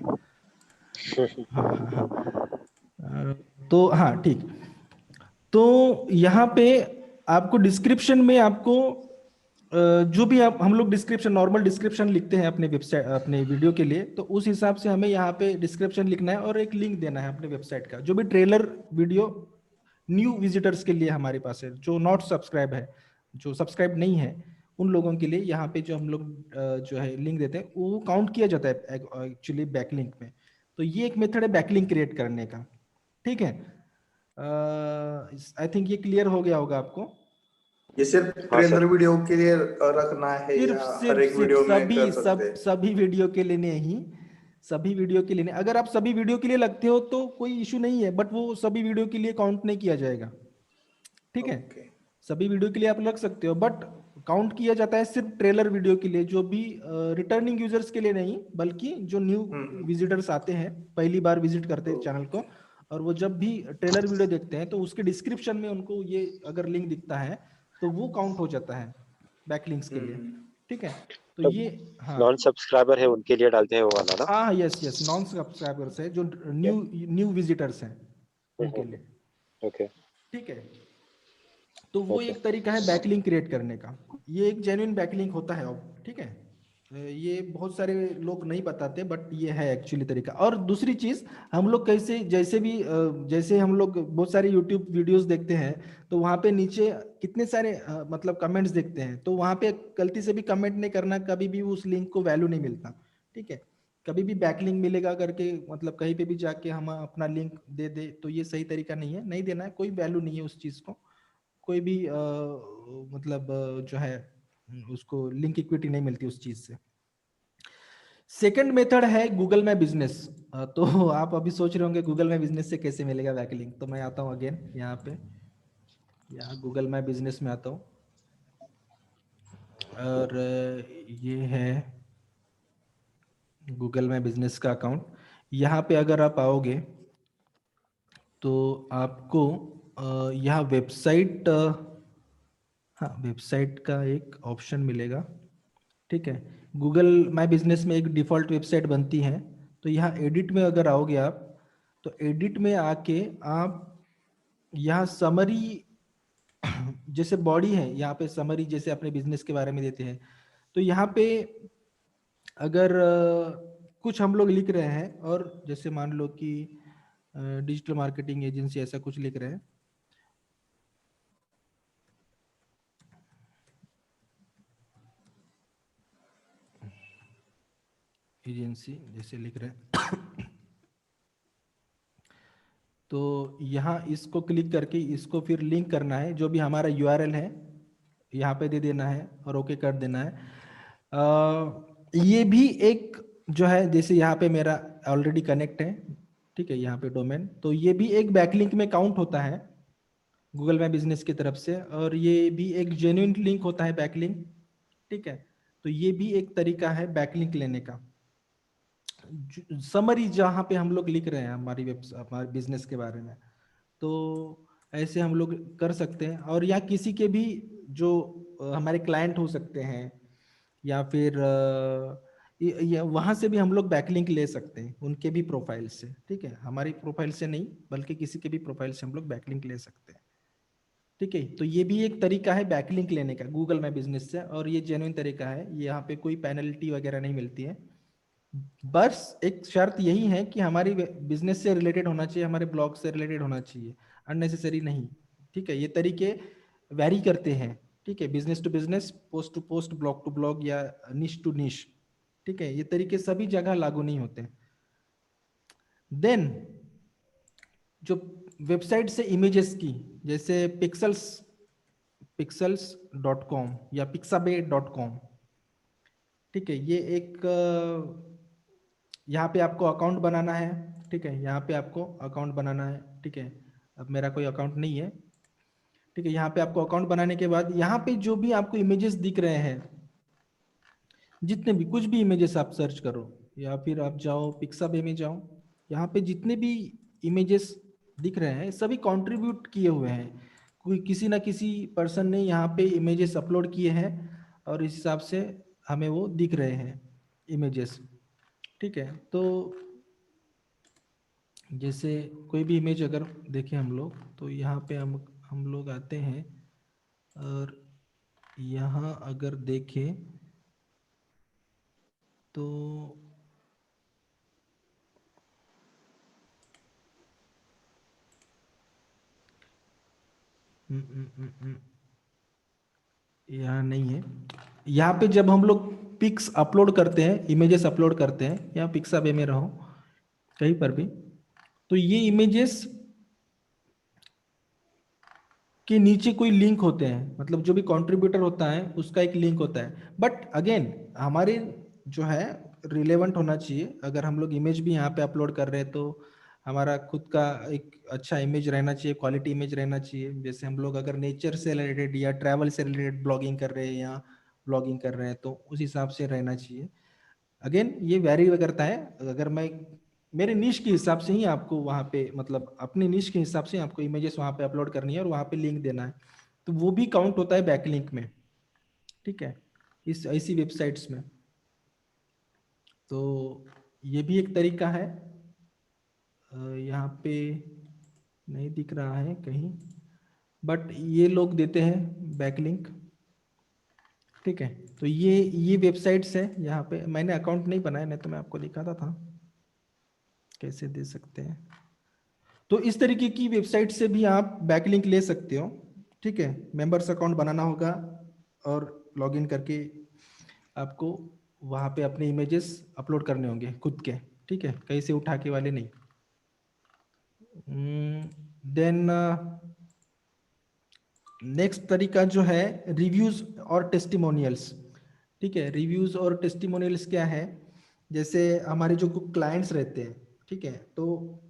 A: हाँ हाँ हाँ। तो हाँ ठीक। तो यहाँ पे आपको डिस्क्रिप्शन में आपको जो भी आप हम लोग डिस्क्रिप्शन नॉर्मल डिस्क्रिप्शन लिखते हैं अपने वेबसाइट अपने वीडियो के लिए, तो उस हिसाब से हमें यहाँ पे डिस्क्रिप्शन लिखना है और एक लिंक देना है अपने वेबसाइट का, जो भी ट्रेलर वीडियो न्यू विजिटर्स के लिए हमारे पास है, जो नॉट सब्सक्राइब है, जो सब्सक्राइब नहीं है उन लोगों के लिए यहाँ पे जो हम लोग जो है लिंक देते हैं वो काउंट किया जाता है एक्चुअली बैकलिंक में। तो ये एक मेथड है बैकलिंक क्रिएट करने का, ठीक है। आई थिंक ये क्लियर हो गया होगा आपको।
C: ये सिर्फ
B: हाँ सर।
C: ट्रेलर वीडियो के लिए रखना है
A: सिर्फ
C: या हर
A: सिर्फ
C: एक
A: सिर्फ
C: वीडियो में
A: सभी
C: कर सकते हैं?
A: सभी वीडियो के लिए नहीं, सभी वीडियो के लिए नहीं। अगर आप सभी वीडियो के लिए लगते हो तो कोई इशू नहीं है, बट वो सभी वीडियो के लिए काउंट नहीं किया जाएगा, ठीक है।
C: ओके।
A: सभी वीडियो के लिए आप लग सकते हो, बट काउंट किया जाता है सिर्फ ट्रेलर वीडियो के लिए, जो भी रिटर्निंग यूजर्स के लिए नहीं, बल्कि जो न्यू विजिटर्स आते हैं, पहली बार विजिट करते हैं चैनल को, और वो जब भी ट्रेलर वीडियो देखते हैं तो उसके डिस्क्रिप्शन में उनको ये अगर लिंक दिखता है तो वो काउंट हो जाता है बैकलिंक्स के लिए, ठीक है। तो
B: तो
A: ये, हाँ
B: नॉन सब्सक्राइबर है उनके लिए डालते हैं वो वाला ना?
A: हाँ, यस यस, नॉन सब्सक्राइबर्स है जो न्यू न्यू विजिटर्स हैं उनके लिए,
B: ओके
A: ठीक है। तो वो
B: ओके।
A: एक तरीका है बैकलिंक क्रिएट करने का, ये एक जेन्युइन बैकलिंक होता है अब, ठीक है। ये बहुत सारे लोग नहीं बताते, बट ये है एक्चुअली तरीका। और दूसरी चीज, हम लोग कैसे जैसे भी जैसे हम लोग बहुत सारे यूट्यूब वीडियोस देखते हैं, तो वहाँ पे नीचे कितने सारे मतलब कमेंट्स देखते हैं, तो वहाँ पे गलती से भी कमेंट नहीं करना, कभी भी उस लिंक को वैल्यू नहीं मिलता, ठीक है। कभी भी बैकलिंक मिलेगा करके मतलब कहीं पे भी जाके हम अपना लिंक दे दे, तो ये सही तरीका नहीं है, नहीं देना है, कोई वैल्यू नहीं है उस चीज को, कोई भी मतलब जो है उसको लिंक इक्विटी नहीं मिलती उस चीज से। सेकंड मेथड है गूगल में बिजनेस। तो आप अभी सोच रहे होंगे गूगल में बिजनेस से कैसे मिलेगा बैकलिंक, तो मैं आता हूँ अगेन यहाँ पे, यहाँ गूगल में बिजनेस में आता हूँ, और ये है गूगल में बिजनेस का अकाउंट। यहाँ पे अगर आप आओगे तो आपको यहाँ वेबसाइट, हाँ वेबसाइट का एक ऑप्शन मिलेगा, ठीक है। गूगल माई बिजनेस में एक डिफॉल्ट वेबसाइट बनती है, तो यहाँ एडिट में अगर आओगे आप, तो एडिट में आके आप यहाँ समरी जैसे बॉडी है, यहाँ पे समरी जैसे अपने बिजनेस के बारे में देते हैं, तो यहाँ पे अगर कुछ हम लोग लिख रहे हैं, और जैसे मान लो कि डिजिटल मार्केटिंग एजेंसी ऐसा कुछ लिख रहे हैं, एजेंसी जैसे लिख रहे हैं, तो यहाँ इसको क्लिक करके इसको फिर लिंक करना है, जो भी हमारा यूआरएल है यहाँ पे दे देना है और ओके कर देना है। ये भी एक जो है, जैसे यहाँ पे मेरा ऑलरेडी कनेक्ट है, ठीक है, यहाँ पे डोमेन, तो ये भी एक बैकलिंक में काउंट होता है गूगल माई बिजनेस की तरफ से, और ये भी एक जेन्युइन लिंक होता है बैकलिंक, ठीक है। तो ये भी एक तरीका है बैकलिंक लेने का, समरी जहाँ पे हम लोग लिख रहे हैं हमारे बिजनेस के बारे में, तो ऐसे हम लोग कर सकते हैं। और या किसी के भी जो हमारे क्लाइंट हो सकते हैं, या फिर वहां से भी हम लोग बैकलिंक ले सकते हैं उनके भी प्रोफाइल से, ठीक है, हमारी प्रोफाइल से नहीं बल्कि किसी के भी प्रोफाइल से हम लोग बैकलिंक ले सकते हैं, ठीक है। तो ये भी एक तरीका है बैकलिंक लेने का गूगल माई बिजनेस से, और ये जेन्युइन तरीका है, यहाँ पे कोई पेनल्टी वगैरह नहीं मिलती है। बस एक शर्त यही है कि हमारी बिजनेस से रिलेटेड होना चाहिए, हमारे ब्लॉग से रिलेटेड होना चाहिए, अननेसेसरी नहीं, ठीक है। ये तरीके वैरी करते हैं, ठीक है, business to business, post to post, blog to blog, या निश टू निश, ठीक है, ये तरीके सभी जगह लागू नहीं होते। देन जो वेबसाइट से इमेजेस की, जैसे पिक्सल्स.com या pixabay.com, ठीक है, ये एक यहाँ पे आपको अकाउंट बनाना है, ठीक है, यहाँ पे आपको अकाउंट बनाना है, ठीक है। अब मेरा कोई अकाउंट नहीं है, ठीक है, यहाँ पे आपको अकाउंट बनाने के बाद यहाँ पे जो भी आपको इमेजेस दिख रहे हैं, जितने भी कुछ भी इमेजेस आप सर्च करो या फिर आप जाओ पिक्साबे में जाओ, यहाँ पे जितने भी इमेजेस दिख रहे हैं सभी कंट्रीब्यूट किए हुए हैं, कोई किसी ना किसी पर्सन ने यहाँ पे इमेजेस अपलोड किए हैं और इस हिसाब से हमें वो दिख रहे हैं इमेजेस। ठीक है, तो जैसे कोई भी इमेज अगर देखें हम लोग, तो यहाँ पे हम लोग आते हैं और यहाँ अगर देखें तो यहाँ नहीं है। यहाँ पे जब हम लोग पिक्स अपलोड करते हैं, इमेजेस अपलोड करते हैं, या पिक्साबे में रहो कहीं पर भी, तो ये इमेजेस के नीचे कोई लिंक होते हैं, मतलब जो भी कंट्रीब्यूटर होता है उसका एक लिंक होता है। बट अगेन हमारे जो है रिलेवेंट होना चाहिए। अगर हम लोग इमेज भी यहाँ पे अपलोड कर रहे हैं तो हमारा खुद का एक अच्छा इमेज रहना चाहिए, क्वालिटी इमेज रहना चाहिए। जैसे हम लोग अगर नेचर से रिलेटेड या ट्रैवल से रिलेटेड ब्लॉगिंग कर रहे हैं या ब्लॉगिंग कर रहे हैं तो उस हिसाब से रहना चाहिए। अगेन ये वैरी करता है, अगर मैं मेरे निश के हिसाब से ही आपको वहाँ पे, मतलब अपने निश के हिसाब से आपको इमेजेस वहाँ पे अपलोड करनी है और वहाँ पे लिंक देना है, तो वो भी काउंट होता है बैकलिंक में। ठीक है, इस ऐसी वेबसाइट्स में तो ये भी एक तरीका है। यहाँ पे नहीं दिख रहा है कहीं, बट ये लोग देते हैं बैकलिंक। ठीक है, तो ये वेबसाइट्स है। यहाँ पे मैंने अकाउंट नहीं बनाया, नहीं तो मैं आपको दिखाता था कैसे दे सकते हैं। तो इस तरीके की वेबसाइट से भी आप बैकलिंक ले सकते हो। ठीक है, मेंबर्स अकाउंट बनाना होगा और लॉगिन करके आपको वहाँ पे अपने इमेजेस अपलोड करने होंगे खुद के। ठीक है, कहीं से उठा के वाले नहीं। देन नेक्स्ट तरीका जो है रिव्यूज और टेस्टिमोनियल्स। ठीक है, रिव्यूज और टेस्टिमोनियल्स क्या है, जैसे हमारे जो क्लाइंट्स रहते हैं, ठीक है, तो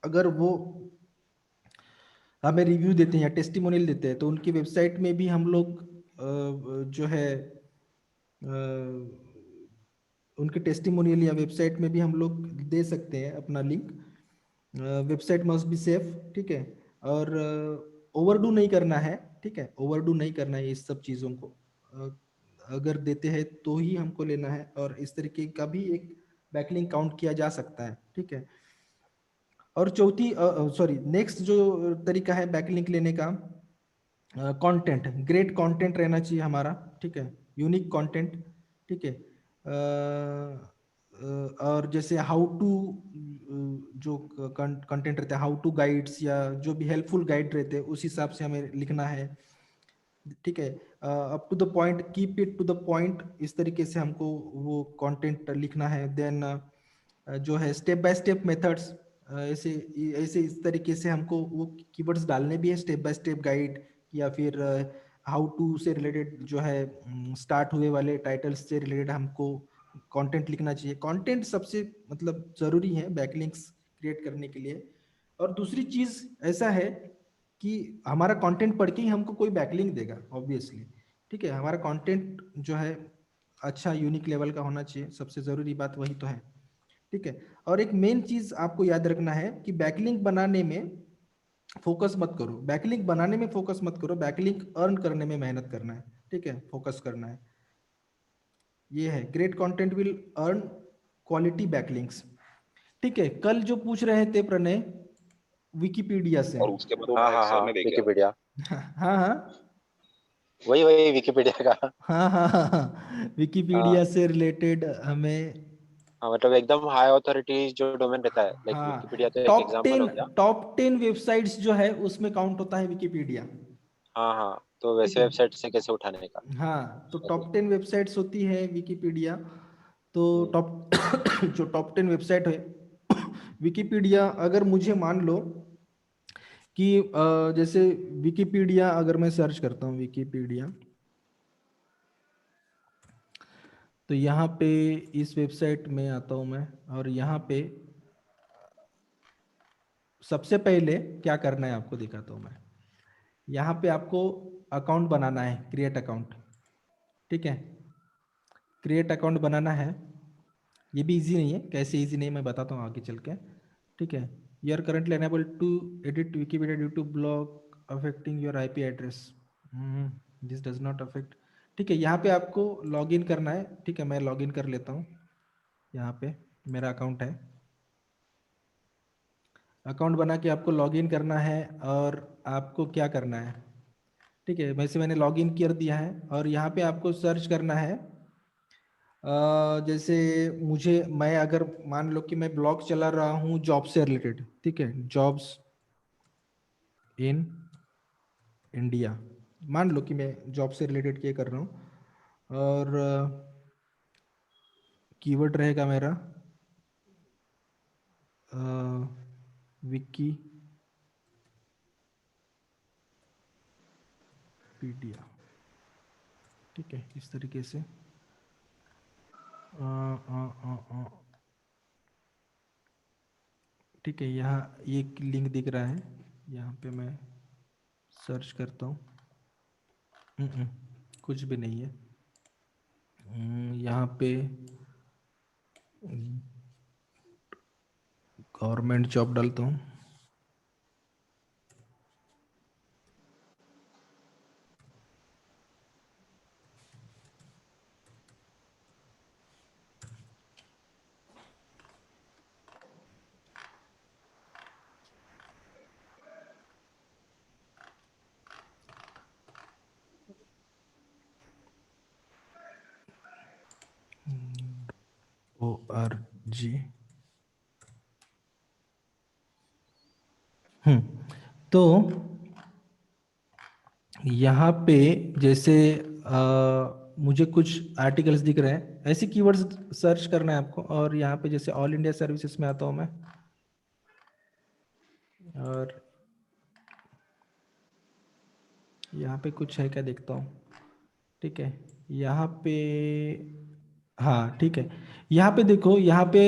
A: अगर वो हमें रिव्यू देते हैं या टेस्टिमोनियल देते हैं तो उनकी वेबसाइट में भी हम लोग जो है उनके टेस्टिमोनियल या वेबसाइट में भी हम लोग दे सकते हैं अपना link. Website must be safe. ठीक है, और ओवरडू नहीं करना है। ठीक है, ओवरडू नहीं करना है इस सब चीज़ों को। अगर देते हैं तो ही हमको लेना है, और इस तरीके का भी एक बैकलिंक काउंट किया जा सकता है। ठीक है, और चौथी नेक्स्ट जो तरीका है बैकलिंक लेने का, कंटेंट, ग्रेट कंटेंट रहना चाहिए हमारा। ठीक है, यूनिक कंटेंट। ठीक है, और जैसे हाउ टू जो कंटेंट रहता है, हाउ टू गाइड्स या जो भी हेल्पफुल गाइड रहते हैं उस हिसाब से हमें लिखना है। ठीक है, up to the point, keep it to the point, इस तरीके से हमको वो कंटेंट लिखना है। देन जो है स्टेप बाय स्टेप मेथड्स, ऐसे ऐसे इस तरीके से हमको वो कीवर्ड्स डालने भी है, स्टेप बाय स्टेप गाइड, या फिर हाउ टू से रिलेटेड जो है स्टार्ट हुए वाले टाइटल्स से रिलेटेड हमको कंटेंट लिखना चाहिए। कंटेंट सबसे मतलब जरूरी है बैकलिंक्स क्रिएट करने के लिए। और दूसरी चीज ऐसा है कि हमारा कंटेंट पढ़ के ही हमको कोई बैकलिंक देगा ऑब्वियसली। ठीक है, हमारा कंटेंट जो है अच्छा यूनिक लेवल का होना चाहिए, सबसे जरूरी बात वही तो है। ठीक है, और एक मेन चीज आपको याद रखना है कि बैकलिंक बनाने में फोकस मत करो, बैकलिंक बनाने में फोकस मत करो, बैकलिंक अर्न करने में मेहनत करना है। ठीक है, फोकस करना है। ये है great content will earn quality backlinks. ठीक है, कल जो पूछ रहे थे प्रणय विकिपीडिया से,
D: और उसके बाद वो
B: हाँ
D: मैं
B: हाँ
D: एक्सेल
B: हाँ
D: में देख गया।
B: विकिपीडिया,
A: हाँ हाँ
B: वही वही विकिपीडिया का।
A: हाँ हाँ हाँ, विकिपीडिया
B: हाँ
A: से रिलेटेड हमें,
B: हाँ, मतलब एकदम हाई ऑथोरिटी जो डोमेन रहता है, लाइक
A: हाँ,
B: विकिपीडिया तो एक एग्जांपल हो गया।
A: टॉप 10 वेबसाइट्स जो है उसमें काउंट होता है विकिपीडिया।
B: हाँ हाँ, तो
A: ठीक
B: वैसे
A: है,
B: वेबसाइट से कैसे उठाने का।
A: हाँ, तो
B: ओके।
A: टॉप 10 वेबसाइट्स होती है विकिपीडिया। तो
B: हम्म,
A: टॉप जो टॉप 10 वेबसाइट है विकिपीडिया, अगर मुझे मान लो कि जैसे विकिपीडिया अगर मैं सर्च करता हूँ विकिपीडिया, तो यहाँ पे इस वेबसाइट में आता हूँ मैं, और यहाँ पे सबसे पहले क्या करना है आपको दिखाता हूँ मैं। यहाँ पे आपको अकाउंट बनाना है, क्रिएट अकाउंट, ठीक है। क्रिएट अकाउंट बनाना है, ये भी इजी नहीं है, कैसे इजी नहीं मैं बताता हूँ आगे चल के, ठीक है। You are currently unable to edit Wikipedia due to block affecting your IP address, this does not affect, ठीक है। यहाँ पे आपको लॉगिन करना है, ठीक है। मैं लॉगिन कर लेता हूँ, यहाँ पे मेरा अकाउंट है। अकाउंट बना के आपको लॉगिन करना है और आपको क्या करना है, ठीक है। वैसे मैंने लॉगिन कर दिया है और यहाँ पे आपको सर्च करना है। जैसे मैं अगर मान लो कि मैं ब्लॉग चला रहा हूँ जॉब से रिलेटेड, ठीक है, जॉब्स इन इंडिया, मान लो कि मैं जॉब से रिलेटेड क्या कर रहा हूँ और कीवर्ड रहेगा मेरा विकीपीडिया, ठीक है, इस तरीके से ठीक है। यहाँ ये लिंक दिख रहा है, यहाँ पे मैं सर्च करता हूँ, कुछ भी नहीं है। यहाँ पे गवर्नमेंट जॉब डालता हूँ, ORG। तो यहाँ पे जैसे मुझे कुछ आर्टिकल्स दिख रहे हैं, ऐसे कीवर्ड्स सर्च करना है आपको। और यहाँ पे जैसे ऑल इंडिया सर्विसेज में आता हूँ मैं, और यहाँ पे कुछ है क्या देखता हूँ, ठीक है। यहाँ पे हाँ, ठीक है। यहाँ पे देखो, यहाँ पे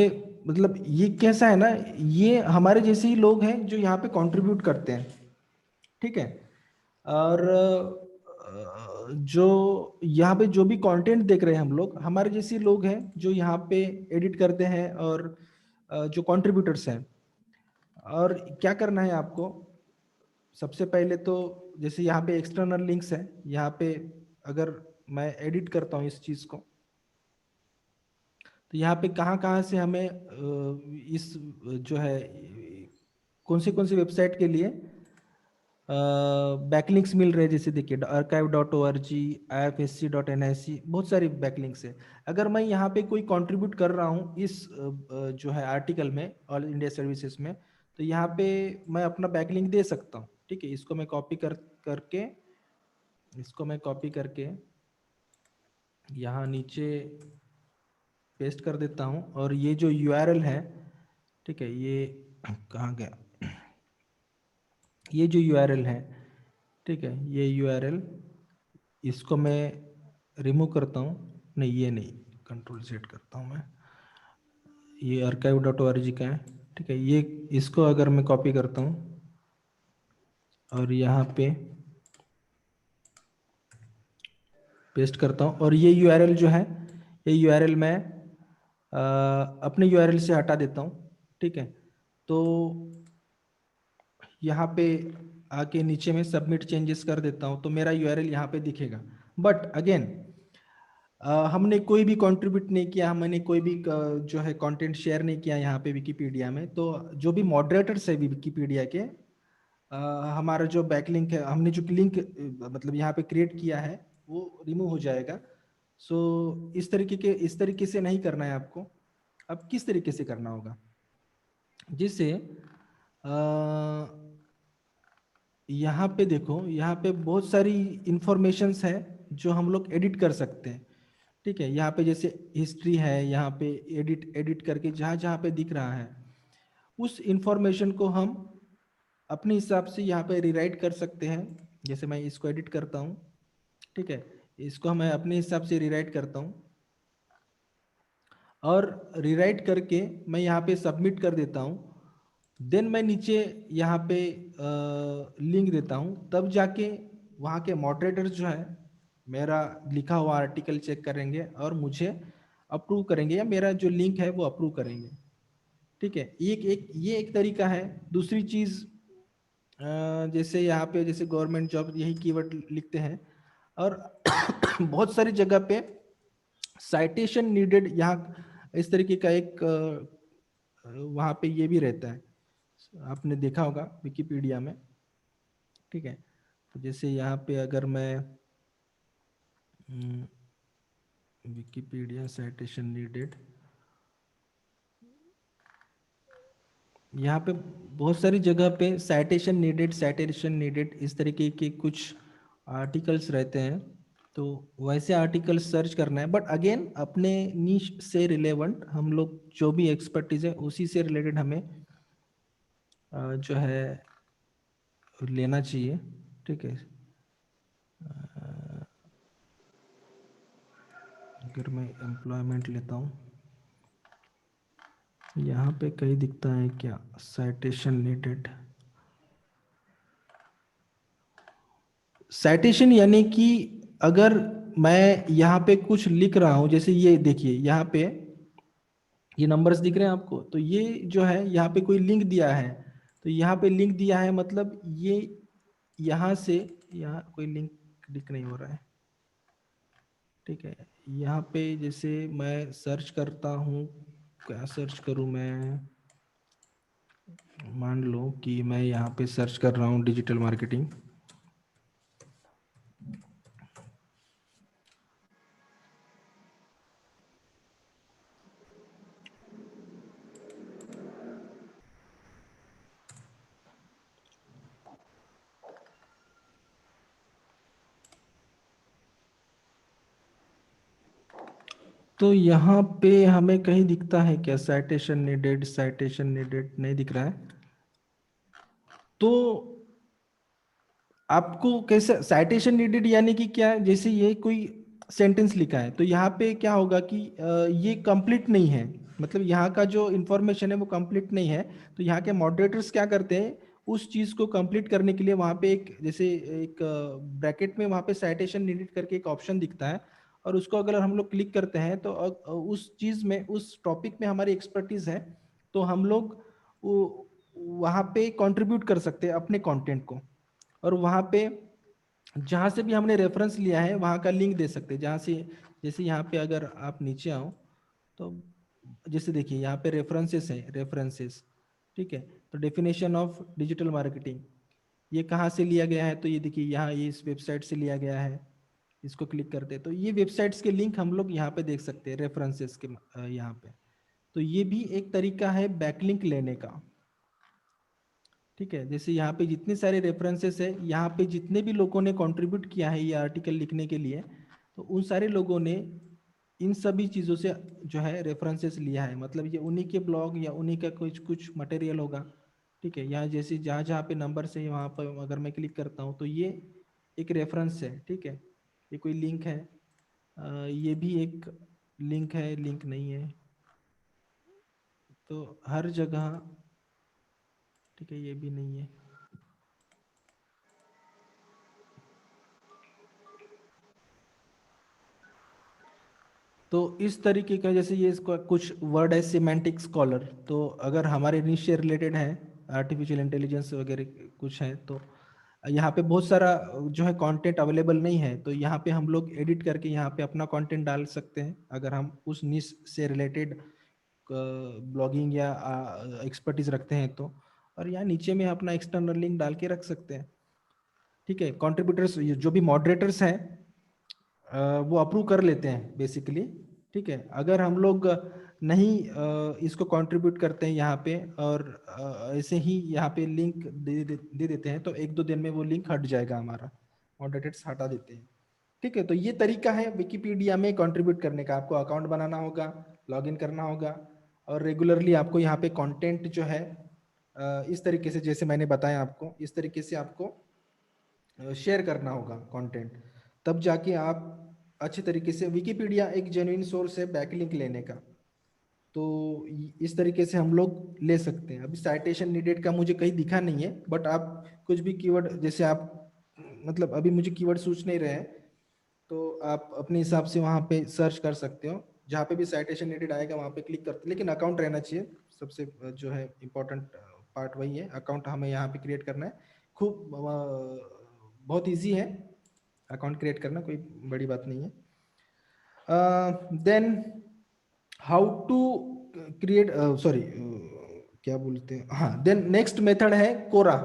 A: मतलब ये कैसा है ना, ये हमारे जैसे ही लोग हैं जो यहाँ पे कंट्रीब्यूट करते हैं, ठीक है। और जो यहाँ पे जो भी कंटेंट देख रहे हैं हम लोग, हमारे जैसे लोग हैं जो यहाँ पे एडिट करते हैं और जो कंट्रीब्यूटर्स हैं। और क्या करना है आपको, सबसे पहले तो जैसे यहाँ पे एक्सटर्नल लिंक्स है, यहाँ पे अगर मैं एडिट करता हूँ इस चीज को, तो यहाँ पे कहाँ कहाँ से हमें इस जो है कौन सी वेबसाइट के लिए बैकलिंक्स मिल रहे हैं, जैसे देखिए archive.org, ifsc.nic, बहुत सारी बैकलिंक्स है। अगर मैं यहाँ पे कोई कंट्रीब्यूट कर रहा हूँ इस जो है आर्टिकल में, ऑल इंडिया सर्विसेज में, तो यहाँ पे मैं अपना बैकलिंक दे सकता हूँ, ठीक है। इसको मैं कॉपी करके यहाँ नीचे पेस्ट कर देता हूँ। और ये जो URL है, ठीक है, ये कहाँ गया, ये जो URL है, ठीक है, ये URL, इसको मैं रिमूव करता हूँ, नहीं ये नहीं, Ctrl Z करता हूँ मैं, ये archive.org का है, ठीक है। ये इसको अगर मैं कॉपी करता हूँ और यहाँ पे पेस्ट करता हूँ, और ये URL जो है, ये URL मैं अपने URL से हटा देता हूँ, ठीक है। तो यहाँ पे आके नीचे में सबमिट चेंजेस कर देता हूँ, तो मेरा URL यहाँ पे दिखेगा। बट अगेन हमने कोई भी कंट्रीब्यूट नहीं किया, हमने कोई भी जो है कंटेंट शेयर नहीं किया यहाँ पे विकिपीडिया में। तो जो भी मॉडरेटर्स है विकिपीडिया के, हमारा जो बैकलिंक है, हमने जो लिंक मतलब यहाँ पे क्रिएट किया है, वो रिमूव हो जाएगा। सो इस तरीके से नहीं करना है आपको। अब किस तरीके से करना होगा, जिससे यहाँ पे देखो, यहाँ पे बहुत सारी इंफॉर्मेशंस है जो हम लोग एडिट कर सकते हैं, ठीक है। यहाँ पे जैसे हिस्ट्री है, यहाँ पे एडिट करके जहाँ जहाँ पे दिख रहा है, उस इंफॉर्मेशन को हम अपने हिसाब से यहाँ पे रिराइट कर सकते हैं। जैसे मैं इसको एडिट करता हूँ, ठीक है, इसको मैं अपने हिसाब से रिराइट करता हूँ, और रिराइट करके मैं यहाँ पे सबमिट कर देता हूँ। देन मैं नीचे यहाँ पे लिंक देता हूँ, तब जाके वहाँ के मॉडरेटर्स जो है मेरा लिखा हुआ आर्टिकल चेक करेंगे और मुझे अप्रूव करेंगे या मेरा जो लिंक है वो अप्रूव करेंगे। ठीक है, ये एक तरीका है। दूसरी चीज जैसे यहाँ पे जैसे गवर्नमेंट जॉब यही कीवर्ड लिखते हैं और बहुत सारी जगह पे साइटेशन नीडेड, यहाँ इस तरीके का एक वहाँ पे ये भी रहता है, आपने देखा होगा विकिपीडिया में। ठीक है, तो जैसे यहाँ पे अगर मैं विकिपीडिया साइटेशन नीडेड, यहाँ पे बहुत सारी जगह पे साइटेशन नीडेड इस तरीके के कुछ आर्टिकल्स रहते हैं। तो वैसे आर्टिकल्स सर्च करना है, बट अगेन अपने नीश से रिलेवेंट हम लोग जो भी एक्सपर्टीज है उसी से रिलेटेड हमें जो है लेना चाहिए। ठीक है, अगर मैं एम्प्लॉयमेंट लेता हूँ, यहाँ पे कहीं दिखता है क्या साइटेशन नीडेड? साइटेशन यानी कि अगर मैं यहाँ पे कुछ लिख रहा हूँ, जैसे ये देखिए यहाँ पे ये नंबर्स दिख रहे हैं आपको, तो ये जो है यहाँ पे कोई लिंक दिया है, तो यहाँ पे लिंक दिया है मतलब ये यहाँ से यहाँ कोई लिंक क्लिक नहीं हो रहा है। ठीक है, यहाँ पे जैसे मैं सर्च करता हूँ, क्या सर्च करूँ मैं, मान लो कि मैं यहाँ पे सर्च कर रहा हूँ डिजिटल मार्केटिंग, तो यहाँ पे हमें कहीं दिखता है क्या साइटेशन नीडेड नहीं दिख रहा है। तो आपको कैसे साइटेशन नीडेड यानी कि क्या है, जैसे ये कोई सेंटेंस लिखा है तो यहाँ पे क्या होगा कि ये कंप्लीट नहीं है, मतलब यहाँ का जो इंफॉर्मेशन है वो कंप्लीट नहीं है। तो यहाँ के मॉडरेटर्स क्या करते हैं, उस चीज को कंप्लीट करने के लिए वहाँ पे एक जैसे एक ब्रैकेट में वहाँ पे साइटेशन नीडेड करके एक ऑप्शन दिखता है, और उसको अगर हम लोग क्लिक करते हैं तो उस चीज में उस टॉपिक में हमारी एक्सपर्टीज है, तो हम लोग वहाँ पे कंट्रीब्यूट कर सकते हैं अपने कंटेंट को, और वहाँ पे जहाँ से भी हमने रेफरेंस लिया है वहाँ का लिंक दे सकते हैं। जहाँ से जैसे यहाँ पे अगर आप नीचे आओ तो जैसे देखिए यहाँ पे रेफरेंसेस है, रेफरेंसेस। ठीक है, तो डेफिनेशन ऑफ डिजिटल मार्केटिंग ये कहाँ से लिया गया है, तो ये देखिए यहाँ ये इस वेबसाइट से लिया गया है। इसको क्लिक करते हैं तो ये वेबसाइट्स के लिंक हम लोग यहाँ पे देख सकते हैं रेफरेंसेस के यहाँ पे। तो ये भी एक तरीका है बैकलिंक लेने का। ठीक है, जैसे यहाँ पे जितने सारे रेफरेंसेस है, यहाँ पे जितने भी लोगों ने कंट्रीब्यूट किया है ये आर्टिकल लिखने के लिए, तो उन सारे लोगों ने इन सभी चीज़ों से जो है रेफरेंसेस लिया है, मतलब ये उन्हीं के ब्लॉग या उन्हीं का कुछ कुछ मटेरियल होगा। ठीक है, यहाँ जैसे जहाँ जहाँ पे नंबर से वहाँ पर अगर मैं क्लिक करता हूँ तो ये एक रेफरेंस है। ठीक है, ये कोई लिंक है, ये भी एक लिंक है, लिंक नहीं है, तो हर जगह। ठीक है, ये भी नहीं है। तो इस तरीके का जैसे ये इसका कुछ वर्ड है सिमेंटिक स्कॉलर, तो अगर हमारे निश से रिलेटेड है आर्टिफिशियल इंटेलिजेंस वगैरह कुछ है, तो यहाँ पे बहुत सारा जो है कंटेंट अवेलेबल नहीं है, तो यहाँ पे हम लोग एडिट करके यहाँ पे अपना कंटेंट डाल सकते हैं अगर हम उस निश से रिलेटेड ब्लॉगिंग या एक्सपर्टीज रखते हैं तो। और यहाँ नीचे में अपना एक्सटर्नल लिंक डाल के रख सकते हैं। ठीक है, कंट्रीब्यूटर्स जो भी मॉडरेटर्स हैं वो अप्रूव कर लेते हैं बेसिकली। ठीक है, अगर हम लोग नहीं इसको कंट्रीब्यूट करते हैं यहाँ पे और ऐसे ही यहाँ पे लिंक दे देते हैं तो एक दो दिन में वो लिंक हट जाएगा, हमारा मॉडरेटर्स हटा देते हैं। ठीक है, तो ये तरीका है विकिपीडिया में कंट्रीब्यूट करने का। आपको अकाउंट बनाना होगा, लॉगिन करना होगा, और रेगुलरली आपको यहाँ पे कंटेंट जो है इस तरीके से जैसे मैंने बताया आपको, इस तरीके से आपको शेयर करना होगा कंटेंट, तब जाके आप अच्छी तरीके से। विकिपीडिया एक जेन्युइन सोर्स है बैकलिंक लेने का। तो इस तरीके से हम लोग ले सकते हैं। अभी साइटेशन नीडेड का मुझे कहीं दिखा नहीं है, बट आप कुछ भी कीवर्ड, जैसे आप मतलब अभी मुझे कीवर्ड सूझ नहीं रहे हैं, तो आप अपने हिसाब से वहाँ पे सर्च कर सकते हो। जहाँ पे भी साइटेशन नीडेड आएगा वहाँ पे क्लिक करते, लेकिन अकाउंट रहना चाहिए। सबसे जो है इम्पोर्टेंट पार्ट वही है, अकाउंट हमें यहाँ पे क्रिएट करना है। खूब बहुत इजी है अकाउंट क्रिएट करना, कोई बड़ी बात नहीं है। Then how to create, sorry क्या बोलते हैं, हाँ, देन नेक्स्ट मेथड है कोरा।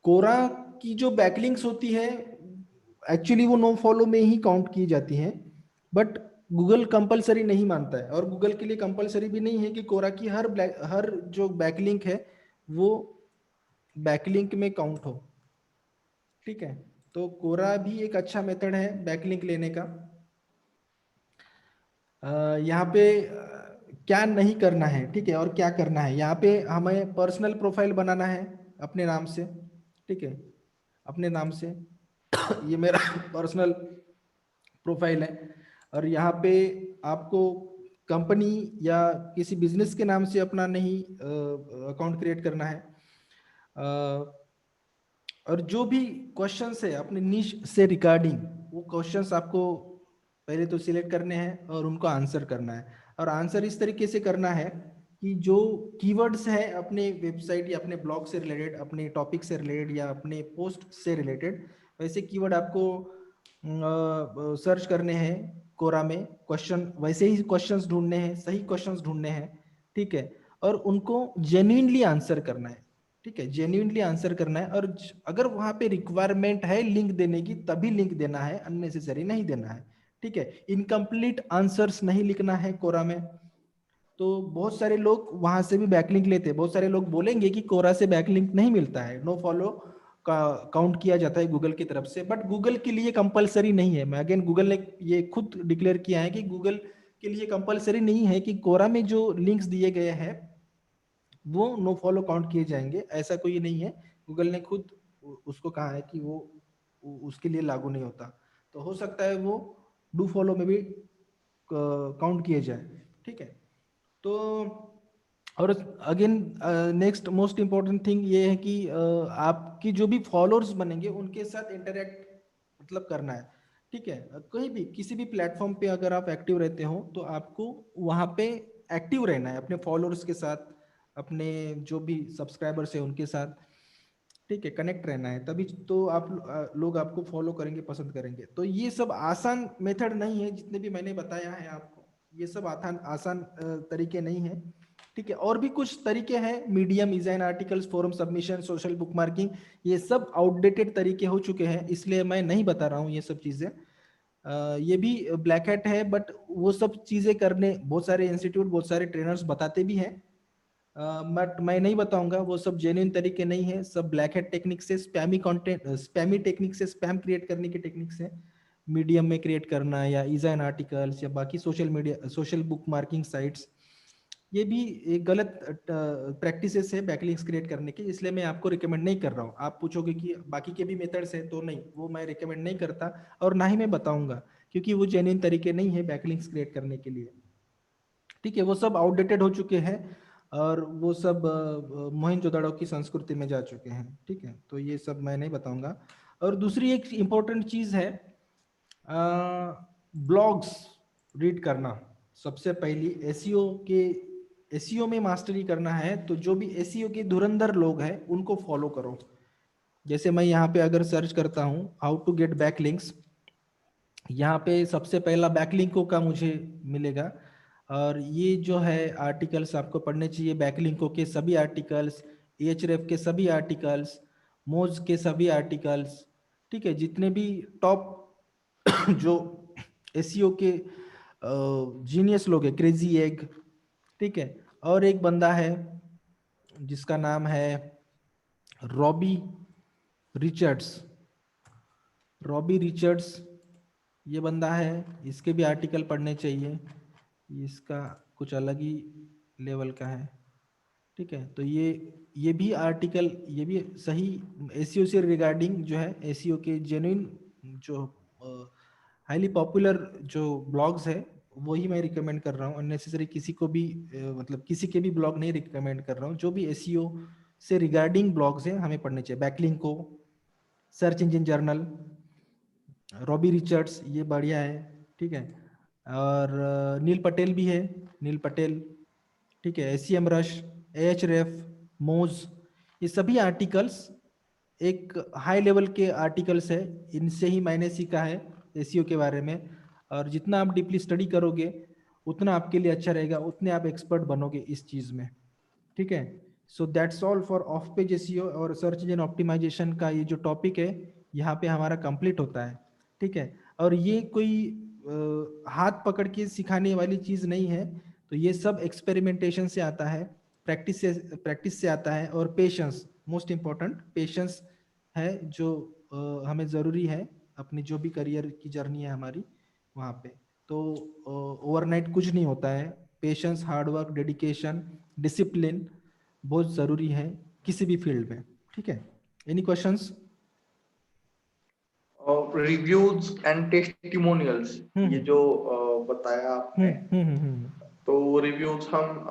A: कोरा की जो बैकलिंक्स होती है एक्चुअली वो नो फॉलो में ही काउंट की जाती हैं, बट गूगल कंपलसरी नहीं मानता है, और गूगल के लिए कंपलसरी भी नहीं है कि कोरा की हर जो बैकलिंक है वो बैकलिंक में काउंट हो। ठीक है, तो कोरा भी एक अच्छा मेथड है बैकलिंक लेने का। यहाँ पे क्या नहीं करना है, ठीक है, और क्या करना है। यहाँ पे हमें पर्सनल प्रोफाइल बनाना है अपने नाम से, ठीक है, अपने नाम से। ये मेरा पर्सनल प्रोफाइल है, और यहाँ पे आपको कंपनी या किसी बिजनेस के नाम से अपना नहीं अकाउंट क्रिएट करना है। और जो भी क्वेश्चंस है अपने निश से रिगार्डिंग, वो क्वेश्चंस आपको पहले तो सिलेक्ट करने हैं और उनको आंसर करना है। और आंसर इस तरीके से करना है कि जो कीवर्ड्स है अपने वेबसाइट या अपने ब्लॉग से रिलेटेड, अपने टॉपिक से रिलेटेड या अपने पोस्ट से रिलेटेड, वैसे कीवर्ड आपको सर्च करने हैं कोरा में। क्वेश्चन वैसे ही क्वेश्चंस ढूंढने हैं, सही क्वेश्चंस ढूंढने हैं, ठीक है, और उनको जेन्युइनली आंसर करना है। ठीक है, जेन्युइनली आंसर करना है, और अगर वहां पे रिक्वायरमेंट है लिंक देने की तभी लिंक देना है, अननेसेसरी नहीं देना है। ठीक है, इनकम्प्लीट आंसर्स नहीं लिखना है कोरा में। तो बहुत सारे लोग वहां से भी बैकलिंक लेते हैं। बहुत सारे लोग बोलेंगे कि कोरा से बैकलिंक नहीं मिलता है, नो फॉलो का काउंट किया जाता है गूगल की तरफ से, बट गूगल के लिए कंपलसरी नहीं है। मैं अगेन, गूगल ने ये खुद डिक्लेयर किया है कि गूगल के लिए कंपलसरी नहीं है कि कोरा में जो लिंक्स दिए गए हैं वो नो फॉलो काउंट किए जाएंगे, ऐसा कोई नहीं है। गूगल ने खुद उसको कहा है कि वो उसके लिए लागू नहीं होता। तो हो सकता है वो डू फॉलो में भी काउंट किए जाए। ठीक है, तो और again next most important thing ये है कि आपकी जो भी फॉलोअर्स बनेंगे उनके साथ इंटरेक्ट मतलब करना है। ठीक है, कहीं भी किसी भी प्लेटफॉर्म पे अगर आप एक्टिव रहते हो तो आपको वहाँ पे एक्टिव रहना है अपने फॉलोअर्स के साथ, अपने जो भी सब्सक्राइबर्स है उनके साथ। ठीक है, कनेक्ट रहना है, तभी तो आप लोग आपको फॉलो करेंगे, पसंद करेंगे। तो ये सब आसान मेथड नहीं है, जितने भी मैंने बताया है आपको ये सब आसान आसान तरीके नहीं है। ठीक है, और भी कुछ तरीके हैं, medium, design articles, forum submission, social bookmarking, ये सब आउटडेटेड तरीके हो चुके हैं, इसलिए मैं नहीं बता रहा हूँ ये सब चीजें। ये भी ब्लैक हैट है, बट वो सब चीजें करने बहुत सारे इंस्टीट्यूट, बहुत सारे ट्रेनर्स बताते भी हैं, बट मैं नहीं बताऊंगा। वो सब जेन्युइन तरीके नहीं है, सब ब्लैक हैट टेक्निक से, स्पैमी कंटेंट, स्पैमी टेक्निक से, स्पैम क्रिएट करने की टेक्निक से, मीडियम में क्रिएट करना या डिजाइन आर्टिकल्स या बाकी social media, social book marking sites, ये भी एक गलत प्रैक्टिसेस है बैकलिंक्स क्रिएट करने की, इसलिए मैं आपको रिकमेंड नहीं कर रहा हूँ। आप पूछोगे कि बाकी के भी मेथड्स हैं, तो नहीं, वो मैं रिकमेंड नहीं करता और ना ही मैं बताऊंगा, क्योंकि वो जेन्युइन तरीके नहीं है बैकलिंक्स क्रिएट करने के लिए। ठीक है, वो सब आउटडेटेड हो चुके हैं और वो सब मोहनजोदड़ो की संस्कृति में जा चुके हैं। ठीक है, तो ये सब मैं नहीं बताऊंगा। और दूसरी एक इम्पोर्टेंट चीज है, ब्लॉग्स रीड करना। सबसे पहली एसईओ में मास्टरी करना है, तो जो भी एसईओ के धुरंधर लोग हैं उनको फॉलो करो। जैसे मैं यहाँ पे अगर सर्च करता हूँ हाउ टू गेट बैकलिंक्स, यहाँ पे सबसे पहला बैकलिंकों का मुझे मिलेगा, और ये जो है आर्टिकल्स आपको पढ़ने चाहिए, बैकलिंकों के सभी आर्टिकल्स, एचरेफ के सभी आर्टिकल्स, मोज के सभी आर्टिकल्स। ठीक है, जितने भी टॉप जो एसईओ के जीनियस लोग हैं, क्रेजी एग, ठीक है, और एक बंदा है जिसका नाम है रॉबी रिचर्ड्स। रॉबी रिचर्ड्स ये बंदा है, इसके भी आर्टिकल पढ़ने चाहिए, इसका कुछ अलग ही लेवल का है। ठीक है, तो ये भी आर्टिकल, ये भी सही एसईओ से रिगार्डिंग जो है, एसईओ के जेन्युइन जो हाईली पॉपुलर जो ब्लॉग्स है वही मैं रिकमेंड कर रहा हूँ। अननेसेसरी किसी को भी मतलब किसी के भी ब्लॉग नहीं रिकमेंड कर रहा हूँ। जो भी एसईओ से रिगार्डिंग ब्लॉग्स हैं हमें पढ़ने चाहिए। बैकलिंक को, search engine journal, Robbie Richards, ये बढ़िया है, ठीक है। और नील पटेल भी है, नील पटेल, ठीक है। एसीएम रश, एएचरेफ, मोज, ये सभी आर्टिकल्स एक हाई लेवल के आर्टिकल्स है। इनसे ही मैंने सीखा है एसईओ के बारे में। और जितना आप डीपली स्टडी करोगे उतना आपके लिए अच्छा रहेगा, उतने आप एक्सपर्ट बनोगे इस चीज़ में, ठीक है। So that's all for of page SEO और सर्च इंजन ऑप्टिमाइजेशन का ये जो टॉपिक है यहाँ पे हमारा कंप्लीट होता है, ठीक है। और ये कोई हाथ पकड़ के सिखाने वाली चीज़ नहीं है। तो ये सब एक्सपेरिमेंटेशन से आता है, प्रैक्टिस से आता है। और पेशेंस, मोस्ट इम्पॉर्टेंट पेशेंस है जो हमें ज़रूरी है अपनी जो भी करियर की जर्नी है हमारी वहाँ पे। तो ओवरनाइट कुछ नहीं होता है। पेशेंस, हार्डवर्क, डेडिकेशन, डिसिप्लिन बहुत ज़रूरी है किसी भी फील्ड में, ठीक है। Any questions?
C: Reviews and testimonials, ये जो बताया आपने, तो रिव्यूज हम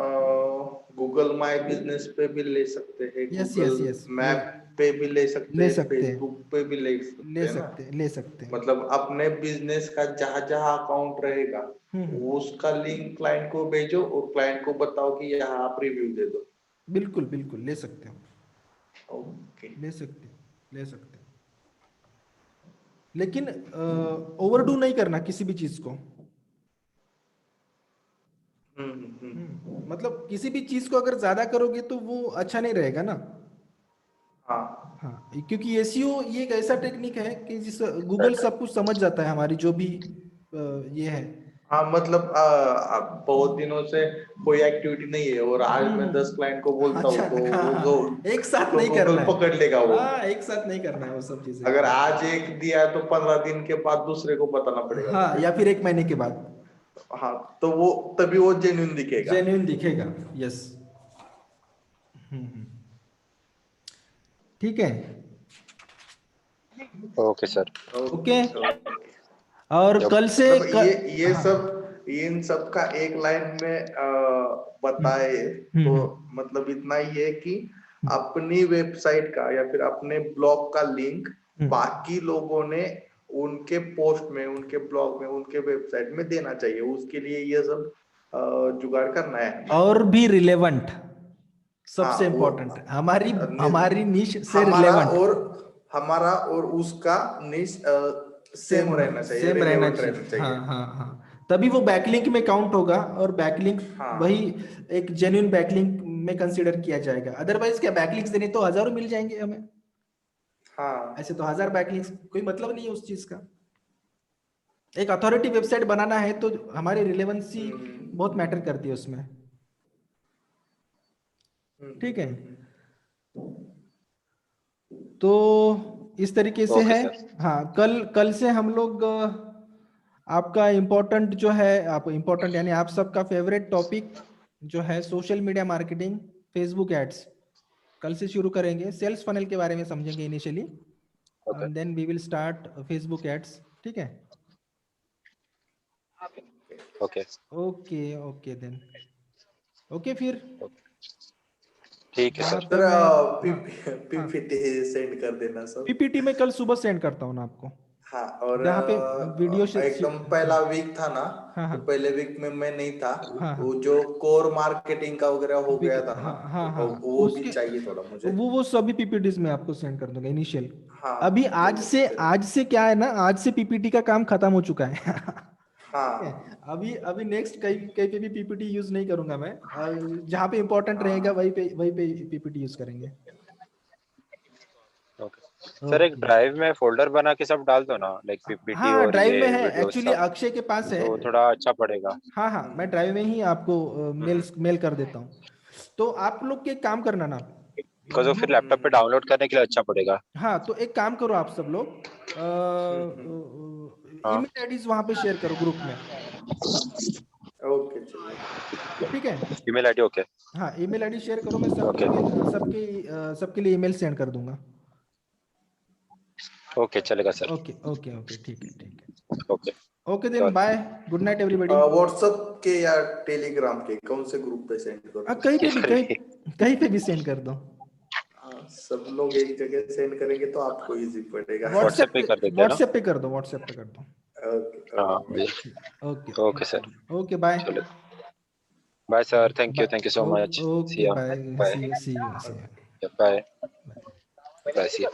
C: गूगल माय बिजनेस पे भी ले सकते हैं,
A: yes
C: Google
A: yes yes,
C: map पे भी ले सकते
A: ले
C: हैं,
A: सकते हैं,
C: फेसबुक पे भी ले
A: ले
C: सकते हैं ना।
A: सकते हैं, ले सकते हैं।
C: मतलब अपने बिजनेस का जहां जहां अकाउंट रहेगा उसका लिंक क्लाइंट को भेजो और क्लाइंट को बताओ कि यहाँ आप रिव्यू दे दो।
A: बिल्कुल बिल्कुल ले सकते हो,
C: ओके।
A: ले सकते हैं, ले सकते हैं। लेकिन ओवरडू नहीं करना किसी भी चीज को। मतलब किसी भी चीज को अगर ज्यादा करोगे तो वो अच्छा नहीं रहेगा ना।
C: हाँ
A: हाँ, क्योंकि एसईओ ये एक ऐसा टेक्निक है कि जिस गूगल सब कुछ समझ जाता है हमारी जो भी ये है।
C: हाँ, मतलब अब बहुत दिनों से कोई एक्टिविटी नहीं है और आज मैं 10 क्लाइंट को बोलता हूँ तो
A: अचानक, हाँ
C: वो
A: हाँ, एक साथ नहीं
C: गूगल
A: करना है।
C: पकड़ लेगा वो।
A: हाँ, एक साथ नहीं करना है वो सब चीजें।
C: अगर आज एक दिया है तो 15 दिन के बाद दूसरे को बताना पड़ेगा
A: हाँ,
C: मुझे।
A: या फिर एक महीने के बाद
C: हाँ, तो वो तभी वो जेन्युइन दिखेगा।
A: जेन्युइन दिखेगा। यस, ठीक है।
B: Okay sir.
A: ओके। और कल से
C: मतलब ये
A: हाँ,
C: सब इन सब का एक लाइन में बताए तो मतलब इतना ही है कि अपनी वेबसाइट का या फिर अपने ब्लॉग का लिंक बाकी लोगों ने उनके पोस्ट में, उनके ब्लॉग में, उनके वेबसाइट में देना चाहिए। उसके लिए ये सब जुगाड़ करना है।
A: और भी रिलेवेंट, सबसे
C: हाँ, वो
A: इम्पोर्टेंट हमारी निश से
C: हमारा
A: रिलेवेंट,
C: और हमारा और उसका निश सेम रहना चाहिए,
A: सेम रहना
C: रिलेवेंट
A: चाहिए।
C: रहना
A: हाँ
C: चाहिए।
A: हाँ हाँ, तभी वो बैकलिंक में काउंट होगा। और बैकलिंक वही
C: हाँ
A: एक जेन्युइन बैकलिंक में कंसीडर किया जाएगा। अदरवाइज क्या बैकलिंक्स देने तो हजारों मिल जाएंगे हमें,
C: हाँ।
A: ऐसे तो 1000 बैकलिंक्स कोई मतलब नहीं है उस चीज का। एक अथॉरिटी वेबसाइट बनाना है तो हमारी रिलेवेंसी बहुत मैटर करती है उसमें, ठीक है। तो इस तरीके से
B: ओके
A: है।
B: सर।
A: हाँ, कल से हम लोग आपका इम्पोर्टेंट जो है, आप इम्पोर्टेंट यानी आप सबका फेवरेट टॉपिक जो है social media marketing, Facebook ads, कल से शुरू करेंगे। सेल्स फनल के बारे में समझेंगे initially,
B: okay
A: and then we will start Facebook ads, ठीक है।
B: Okay
A: okay okay then, okay फिर
B: ठीक है
A: वहाँ
B: सर।
A: पे
C: सर
A: मैं, हाँ हाँ,
C: पीपीटी सेंड कर देना सब।
A: पीपीटी में कल सुबह सेंड करता हूँ ना आपको,
C: हाँ, और
A: जहाँ पे वीडियो से
C: एकदम पहला वीक था ना,
A: हाँ
C: तो
A: हाँ
C: पहले वीक में मैं नहीं था।
A: हाँ हाँ
C: वो जो कोर मार्केटिंग का वगैरह हो गया था ना,
A: हाँ हाँ हाँ,
C: वो भी
A: उसके
C: चाहिए थोड़ा मुझे।
A: वो सभी पीपीटीज में आपको सेंड कर दूंगा इनिशियल।
C: हाँ
A: अभी
C: जरूर।
A: आज से क्या है ना, आज से पीपीटी का काम खत्म हो चुका है। ठीक है।
C: हाँ
A: अभी अभी नेक्स्ट कहीं कहीं पे भी पीपीटी यूज नहीं करूंगा मैं। जहाँ पे इंपॉर्टेंट रहेगा
C: हाँ
A: वहीं पे पीपीटी यूज करेंगे।
B: ओके सर, एक
A: ओके,
B: ड्राइव में फोल्डर बना के सब डाल दो ना, लाइक पीपीटी
A: हाँ
B: और
A: ड्राइव
B: ये
A: में है
B: वीडियो
A: एक्चुअली,
B: सब,
A: अक्षय के पास है।
B: तो थोड़ा अच्छा पड़ेगा।
A: हाँ हाँ, मैं ड्राइव में ही आपको मेल कर देता हूँ। तो आप लोग के एक काम करना ना,
B: बिकॉज वो फिर
A: ग्रुप,
B: लैपटॉप पे डाउनलोड करने के लिए अच्छा पड़ेगा।
A: हाँ तो एक काम करो आप सब लोग,
B: हाँ
A: ईमेल आईडीज वहां पे शेयर करो ग्रुप में,
C: ओके चलिए।
A: ठीक है।
B: Email ID. ओके
A: हाँ, ईमेल आईडी शेयर करो, मैं सबके
B: ओके
A: ईमेल सबके सबके लिए ईमेल सेंड कर दूंगा।
B: ओके चलेगा सर।
A: ओके ओके ओके, ठीक है।
B: Okay
A: okay then, bye, good night everybody.
C: WhatsApp के या टेलीग्राम के कौन से ग्रुप पे सेंड करो?
A: कहीं पे भी, कहीं पे भी सेंड कर दो।
C: सब लोग एक जगह सेंड करेंगे तो आपको इजी पड़ेगा।
B: व्हाट्सएप पे कर देते हैं ना?
A: व्हाट्सएप पे कर दो, व्हाट्सएप पे कर दो।
B: हाँ
A: okay
B: okay sir,
A: okay, bye
B: चलो bye sir, thank you so much, see
A: okay
B: you,
A: bye,
B: bye
A: see you.
B: Bye bye, see you.